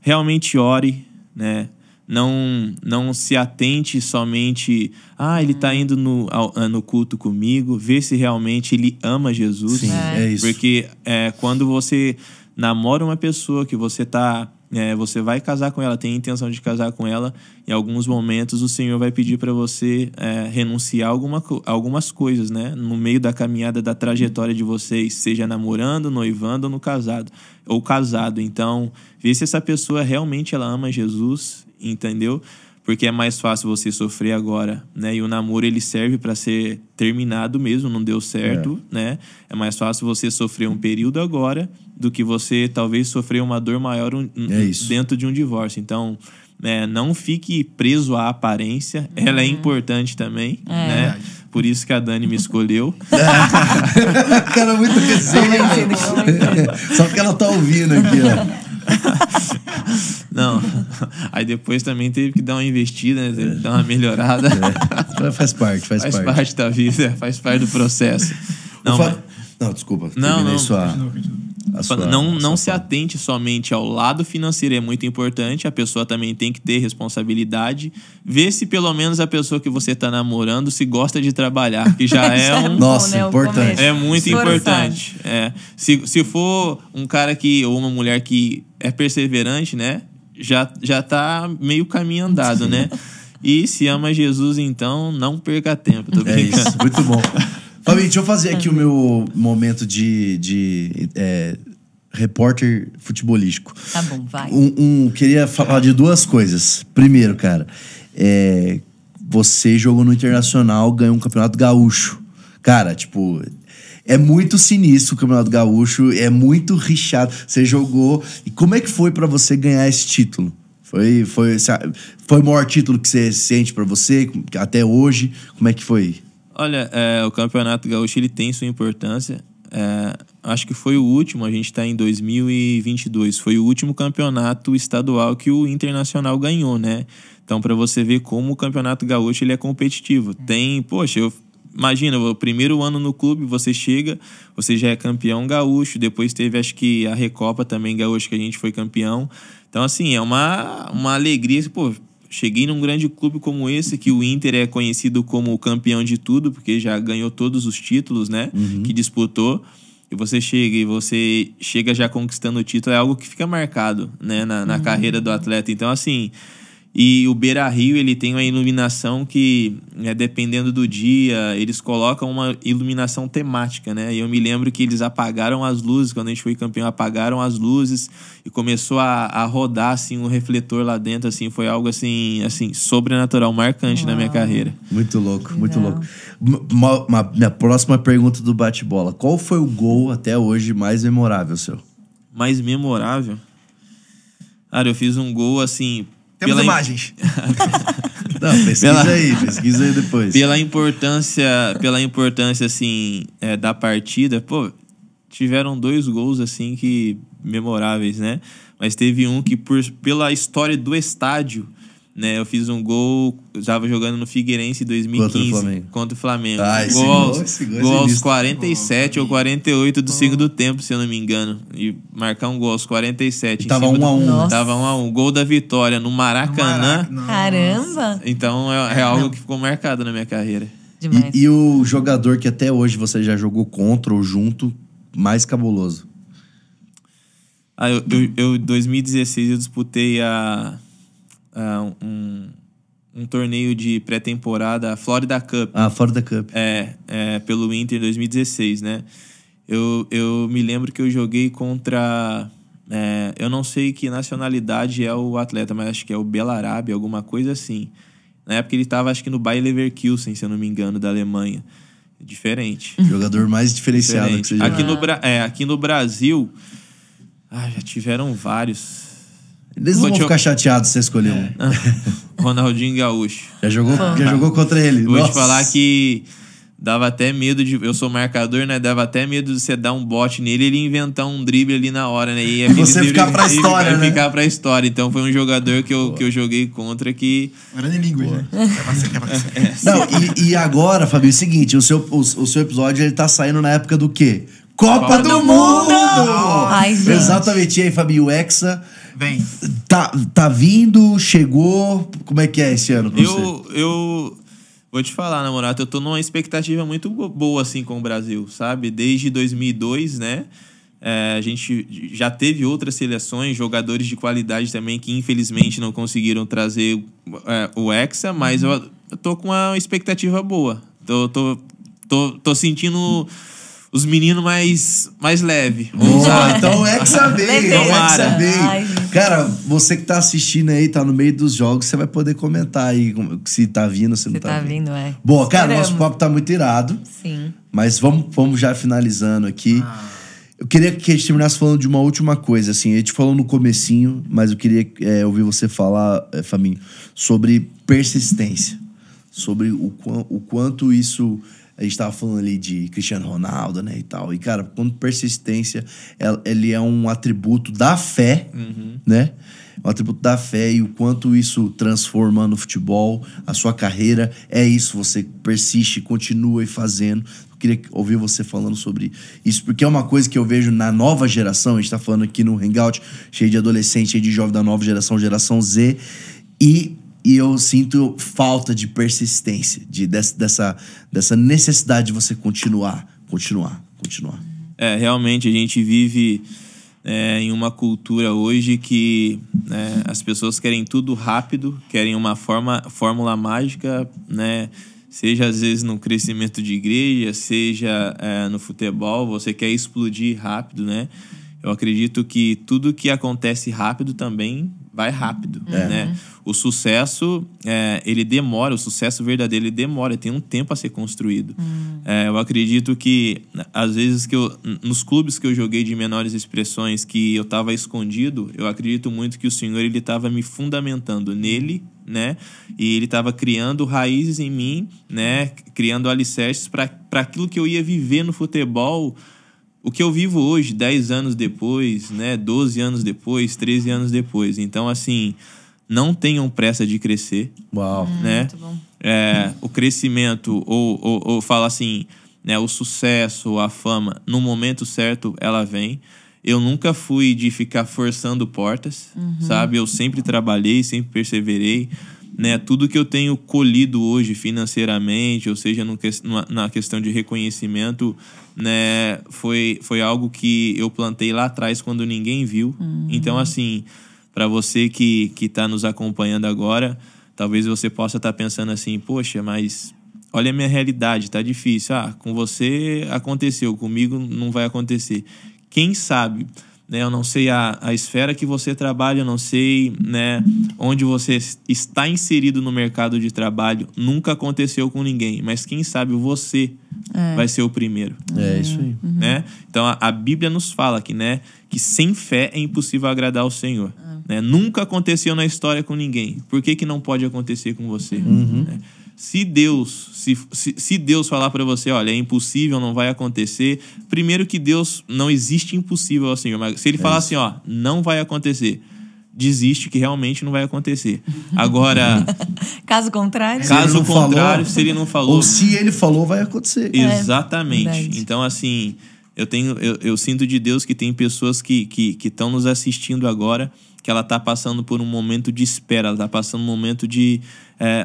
realmente ore, né? Não se atente somente... ele tá indo no culto comigo. Vê se realmente ele ama Jesus. Sim, é isso. Porque quando você namora uma pessoa que você tá você vai casar com ela, tem a intenção de casar com ela, em alguns momentos o Senhor vai pedir para você renunciar algumas coisas, né? No meio da caminhada, da trajetória de vocês, seja namorando, noivando ou no casado, ou casado. Então, vê se essa pessoa realmente ela ama Jesus, entendeu? Porque é mais fácil você sofrer agora, né? E o namoro, ele serve para ser terminado mesmo, não deu certo, né? É mais fácil você sofrer um período agora do que você talvez sofrer uma dor maior dentro de um divórcio. Então, não fique preso à aparência. Ela é importante também, né? Por isso que a Dani me escolheu. Cara, muito resenha. Só porque ela tá ouvindo aqui, ó. Não. Aí depois também teve que dar uma investida, né? Teve que dar uma melhorada. Faz parte. Faz parte da vida, faz parte do processo. Não, desculpa. Não. Não se atente somente ao lado financeiro, é muito importante. A pessoa também tem que ter responsabilidade. Vê se pelo menos a pessoa que você está namorando se gosta de trabalhar, que já é um... Nossa, né, importante. É muito importante. Se for um cara ou uma mulher que é perseverante, né? Já tá meio caminho andado, né? E se ama Jesus, então não perca tempo. Tô brincando. É isso, muito bom. Fabinho, deixa eu fazer aqui o meu momento de repórter futebolístico. Tá bom, vai. Queria falar de duas coisas. Primeiro, cara, você jogou no Internacional, ganhou um campeonato gaúcho. Cara, tipo, é muito sinistro o campeonato gaúcho, é muito rixado. Você jogou. E como é que foi pra você ganhar esse título? Foi o maior título que você sente pra você até hoje? Como é que foi? Olha, o Campeonato Gaúcho ele tem sua importância. Acho que foi o último, a gente está em 2022. Foi o último campeonato estadual que o Internacional ganhou, né? Então, para você ver como o Campeonato Gaúcho ele é competitivo. Imagina, o primeiro ano no clube, você chega, você já é campeão gaúcho. Depois teve, acho que, a Recopa também gaúcho, que a gente foi campeão. Então, assim, é uma alegria. Pô, cheguei num grande clube como esse, que o Inter é conhecido como o campeão de tudo, porque já ganhou todos os títulos, né? Que disputou. E você chega já conquistando o título, é algo que fica marcado, né? Na carreira do atleta. Então, assim... E o Beira-Rio, ele tem uma iluminação que, dependendo do dia, eles colocam uma iluminação temática, né? E eu me lembro que eles apagaram as luzes, quando a gente foi campeão, apagaram as luzes e começou a rodar, assim, um refletor lá dentro, assim, foi algo, assim sobrenatural, marcante na minha carreira. Muito louco, muito louco. Minha próxima pergunta do bate-bola. Qual foi o gol, até hoje, mais memorável seu? Mais memorável? Cara, eu fiz um gol, assim... Temos imagens. Não, pesquisa aí depois. Pela importância assim, da partida, pô, tiveram 2 gols assim que memoráveis, né? Mas teve um que pela história do estádio, né? Eu fiz um gol, eu estava jogando no Figueirense em 2015 contra o Flamengo. Gol aos 47 ou 48 do segundo tempo, se eu não me engano. E marcar um gol aos 47. Tava 1-1. Tava 1-1. Gol da vitória no Maracanã. Caramba! Então é algo que ficou marcado na minha carreira. Demais. E o jogador que até hoje você já jogou contra ou junto, mais cabuloso? Em 2016 eu disputei um torneio de pré-temporada, a Florida Cup. Florida Cup. Pelo Inter em 2016, né? Eu me lembro que eu joguei contra... eu não sei que nacionalidade é o atleta, mas acho que é o Belarábia, alguma coisa assim. Na época ele estava, acho que no Bayer Leverkusen, se eu não me engano, da Alemanha. Diferente. Jogador mais diferenciado que você já aqui no Brasil, já tiveram vários... Eles não vão ficar chateados se você escolher um. Ronaldinho Gaúcho. Já jogou contra ele. Vou te falar que dava até medo de... Eu sou marcador, né? Dava até medo de você dar um bote nele e ele inventar um drible ali na hora, né? E você ficar pra história, né? Ficar pra história. Então foi um jogador que eu joguei contra que... Agora nem língua, né? Não, e agora, Fabio, é o seguinte. O seu episódio, ele tá saindo na época do quê? Copa do Mundo! Ai, gente. Exatamente. E aí, Fabio, o Hexa... Vem. Tá vindo, chegou. Como é que é esse ano pra você? Eu vou te falar, namorado, eu tô numa expectativa muito boa, assim, com o Brasil, sabe? Desde 2002, né? A gente já teve outras seleções, jogadores de qualidade também que infelizmente não conseguiram trazer o Hexa, mas eu tô com uma expectativa boa. Tô sentindo os meninos mais leve. Então o Hexa veio, o Hexa veio. Cara, você que tá assistindo aí, tá no meio dos jogos, você vai poder comentar aí se tá vindo, se não tá vindo. Boa, cara, nosso papo tá muito irado. Sim. Mas vamos já finalizando aqui. Eu queria que a gente terminasse falando de uma última coisa, assim. A gente falou no comecinho, mas eu queria ouvir você falar, Fabinho, sobre persistência. Sobre o quanto isso... A gente tava falando ali de Cristiano Ronaldo, né, e tal. E, cara, quando persistência, ele é um atributo da fé, né? Um atributo da fé e o quanto isso transforma no futebol, a sua carreira. É isso, você persiste, continua fazendo. Eu queria ouvir você falando sobre isso, porque é uma coisa que eu vejo na nova geração. A gente tá falando aqui no Hangout, cheio de adolescente, cheio de jovem da nova geração, geração Z. E eu sinto falta de persistência, dessa necessidade de você continuar. Realmente a gente vive em uma cultura hoje que as pessoas querem tudo rápido, querem uma fórmula mágica, né? Seja às vezes no crescimento de igreja, seja no futebol, você quer explodir rápido, né? Eu acredito que tudo que acontece rápido também vai rápido, né? O sucesso, ele demora, o sucesso verdadeiro, ele demora, tem um tempo a ser construído. Eu acredito que, às vezes, nos clubes que eu joguei de menores expressões, que eu estava escondido, eu acredito muito que o Senhor, ele estava me fundamentando nele, né? E ele estava criando raízes em mim, né? Criando alicerces para aquilo que eu ia viver no futebol. O que eu vivo hoje, 10 anos depois, né, 12 anos depois, 13 anos depois. Então, assim, não tenham pressa de crescer. Uau. Né? Muito bom. O crescimento, ou fala assim, né, o sucesso, a fama, no momento certo, ela vem. Eu nunca fui de ficar forçando portas, sabe? Eu sempre trabalhei, sempre perseverei. Né, tudo que eu tenho colhido hoje financeiramente, ou seja, na questão de reconhecimento, né, foi algo que eu plantei lá atrás quando ninguém viu. Então, assim, para você que está nos acompanhando agora, talvez você possa estar pensando assim, poxa, mas olha a minha realidade, tá difícil. Com você aconteceu, comigo não vai acontecer. Quem sabe... Eu não sei a esfera que você trabalha, eu não sei, né, onde você está inserido no mercado de trabalho. Nunca aconteceu com ninguém, mas quem sabe você vai ser o primeiro. Isso aí. Né? Então a Bíblia nos fala que, né, que sem fé é impossível agradar ao Senhor. Né? Nunca aconteceu na história com ninguém. Por que não pode acontecer com você? Né? Se Deus falar para você, olha, é impossível, não vai acontecer. Primeiro que Deus não existe impossível ao Senhor. Mas se ele falar assim, não vai acontecer, desiste que realmente não vai acontecer. Agora... Caso contrário, se ele não falou... Ou se ele falou, vai acontecer. Exatamente. Então, assim, eu sinto de Deus que tem pessoas que estão nos assistindo agora, que ela está passando por um momento de espera, ela está passando um momento de...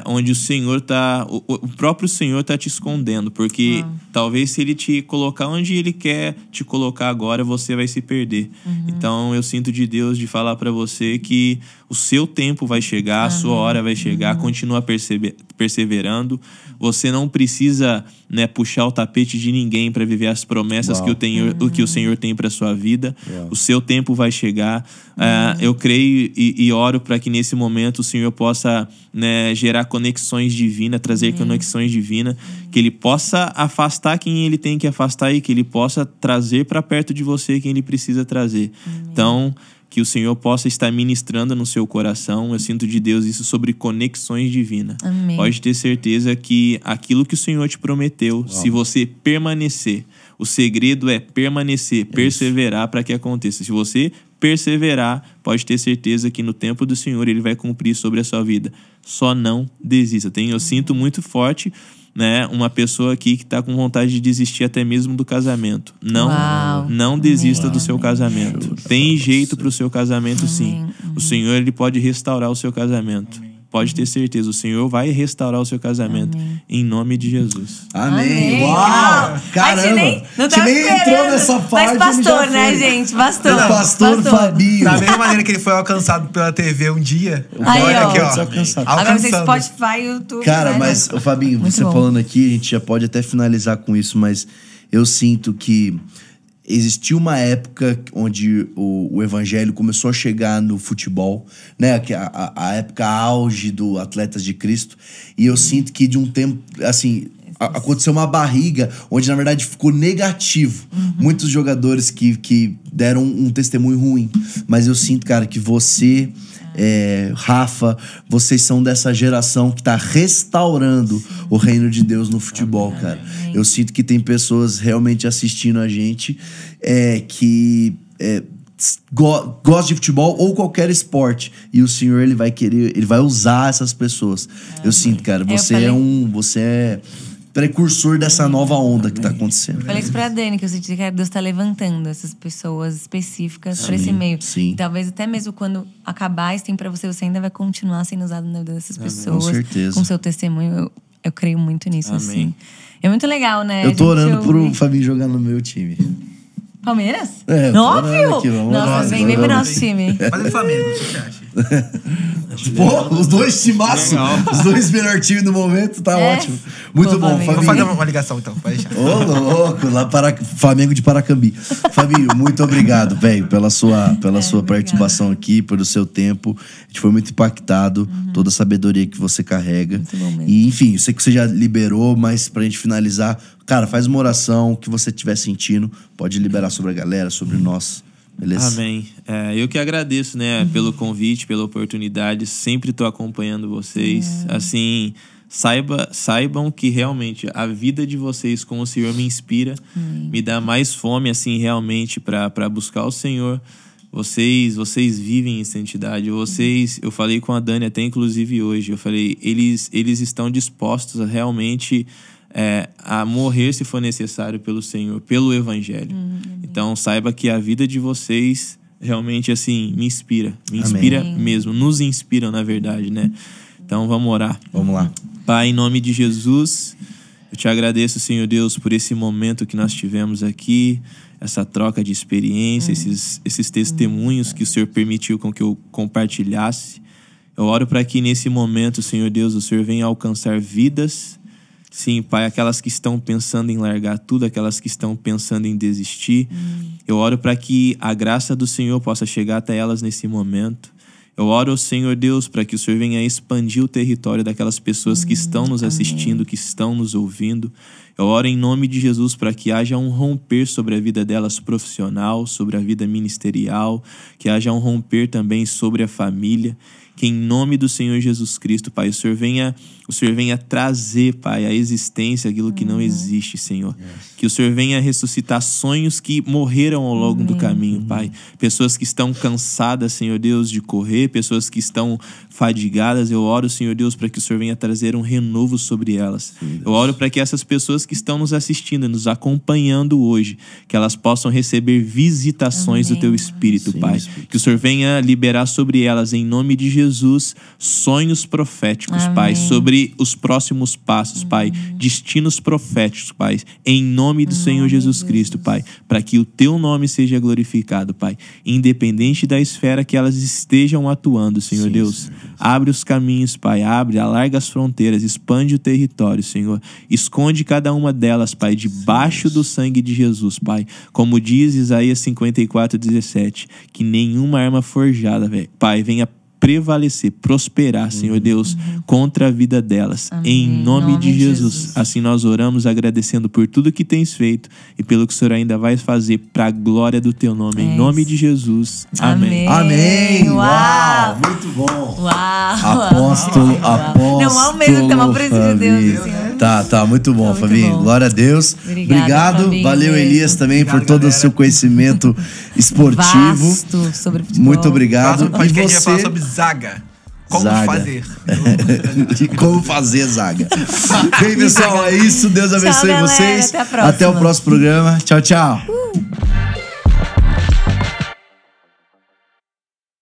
onde o Senhor o próprio Senhor está te escondendo, porque talvez se ele te colocar onde ele quer te colocar agora, você vai se perder. Então eu sinto de Deus de falar para você que o seu tempo vai chegar, a sua hora vai chegar, continua perseverando. Você não precisa, né, puxar o tapete de ninguém para viver as promessas que o Senhor tem para sua vida. O seu tempo vai chegar. Eu creio e oro para que nesse momento o Senhor possa, né, gerar conexões divinas, trazer conexões divinas, que ele possa afastar quem ele tem que afastar e que ele possa trazer para perto de você quem ele precisa trazer. Então, que o Senhor possa estar ministrando no seu coração. Eu sinto de Deus isso sobre conexões divinas. Pode ter certeza que aquilo que o Senhor te prometeu, se você permanecer, o segredo é permanecer, perseverar para que aconteça. Se você perseverar, pode ter certeza que no tempo do Senhor ele vai cumprir sobre a sua vida. Só não desista. Eu sinto muito forte, né, uma pessoa aqui que está com vontade de desistir até mesmo do casamento. Não desista do seu casamento. Tem jeito para o seu casamento, sim. O Senhor, ele pode restaurar o seu casamento. pode ter certeza, o Senhor vai restaurar o seu casamento. Amém. Em nome de Jesus. Amém. Uau! Caramba! Não Você nem entrou nessa parte. Mas pastor, né, gente? Pastor. O pastor Fabinho. Da mesma maneira que ele foi alcançado pela TV um dia. Aí, olha ó. aqui, ó. Agora você Alcançando. Spotify, YouTube. Cara, né? mas, ô, Fabinho, Muito você bom. falando aqui, a gente já pode até finalizar com isso, mas eu sinto que existiu uma época onde o evangelho começou a chegar no futebol, né? A época auge do Atletas de Cristo. E eu sinto que de um tempo, assim, aconteceu uma barriga onde, na verdade, ficou negativo. Muitos jogadores que deram um testemunho ruim. Mas eu sinto, cara, que você... Rafa, vocês são dessa geração que tá restaurando o reino de Deus no futebol, cara. Eu sinto que tem pessoas realmente assistindo a gente que gosta de futebol ou qualquer esporte, e o Senhor ele vai usar essas pessoas. Eu sinto, cara, você é precursor dessa nova onda que tá acontecendo. Eu falei isso pra Dani, que eu senti que Deus tá levantando essas pessoas específicas pra esse meio. Sim. E talvez até mesmo quando acabar esse tempo pra você ainda vai continuar sendo usado na vida dessas pessoas. Com certeza. Com seu testemunho. Eu creio muito nisso, Amém. assim. É muito legal, né? Eu tô orando pro ouvir. Fabinho jogar no meu time. Palmeiras? Eu tô orando Óbvio! aqui, vamos Nossa, lá, vem pro nosso time. Mas o Flamengo, o que você acha? Pô, os dois timaços. Os dois melhores times do momento, tá ótimo. Muito Pô, bom, Flamengo. Vou fazer Fabinho. uma ligação, então. Pode deixar. Ô, louco, lá para Flamengo de Paracambi. Fabinho, muito obrigado, velho, pela sua participação aqui, pelo seu tempo. A gente foi muito impactado, toda a sabedoria que você carrega. Muito bom mesmo. E, enfim, eu sei que você já liberou, mas pra gente finalizar, cara, faz uma oração, o que você estiver sentindo, pode liberar sobre a galera, sobre nós. Beleza? Amém. Eu que agradeço, né, pelo convite, pela oportunidade. Sempre tô acompanhando vocês. Assim, saibam que realmente a vida de vocês com o Senhor me inspira, me dá mais fome, assim, realmente para buscar o Senhor. Vocês vivem em santidade. Eu falei com a Dani até inclusive hoje, eu falei, eles estão dispostos a realmente a morrer se for necessário pelo Senhor, pelo Evangelho. Então saiba que a vida de vocês realmente assim me inspira mesmo, nos inspiram na verdade, né? Então vamos orar. Vamos lá. Pai, em nome de Jesus, eu te agradeço, Senhor Deus, por esse momento que nós tivemos aqui, essa troca de experiência, esses testemunhos que o Senhor permitiu com que eu compartilhasse. Eu oro para que nesse momento, Senhor Deus, o Senhor venha alcançar vidas. Sim, Pai, aquelas que estão pensando em largar tudo, aquelas que estão pensando em desistir. Eu oro para que a graça do Senhor possa chegar até elas nesse momento. Eu oro ao Senhor Deus para que o Senhor venha expandir o território daquelas pessoas que estão nos assistindo, que estão nos ouvindo. Eu oro em nome de Jesus para que haja um romper sobre a vida delas profissional, sobre a vida ministerial, que haja um romper também sobre a família. Que em nome do Senhor Jesus Cristo, Pai, o Senhor venha trazer, Pai, à existência aquilo que não existe, Senhor. Que o Senhor venha ressuscitar sonhos que morreram ao longo do caminho, Pai. Pessoas que estão cansadas, Senhor Deus, de correr, pessoas que estão fadigadas. Eu oro, Senhor Deus, para que o Senhor venha trazer um renovo sobre elas. Eu oro para que essas pessoas que estão nos assistindo, nos acompanhando hoje, que elas possam receber visitações do Teu Espírito, Pai. Que o Senhor venha liberar sobre elas, em nome de Jesus, sonhos proféticos, Pai, sobre os próximos passos, Pai, destinos proféticos, Pai, em nome do Senhor Jesus Cristo, Pai, para que o Teu nome seja glorificado, Pai, independente da esfera que elas estejam atuando, Senhor Deus. Abre os caminhos, Pai, alarga as fronteiras, expande o território, Senhor. Esconde cada uma delas, Pai, debaixo do sangue de Jesus, Pai. Como diz Isaías 54:17, que nenhuma arma forjada, Pai, venha prevalecer, prosperar, Senhor Deus, contra a vida delas. Em nome de Jesus. Assim nós oramos agradecendo por tudo que tens feito e pelo que o Senhor ainda vai fazer para a glória do Teu nome. Em nome de Jesus. Amém. Amém. Uau. Uau, muito bom. Uau. Apóstolo. Não, ao mesmo tempo, a presença de Deus, Senhor. Tá, muito bom, Muito Fabinho. bom. Glória a Deus. Obrigada, Fabinho, Valeu, mesmo. Elias, também Obrigado, por todo galera. o seu conhecimento esportivo. Vasto sobre futebol. Muito obrigado. Próximo podcast a gente vai falar você? sobre zaga. Como Zaga. fazer. De como fazer zaga. Bem, pessoal, é isso. Deus abençoe galera. vocês. Até a próxima. Até o próximo programa. Tchau, tchau.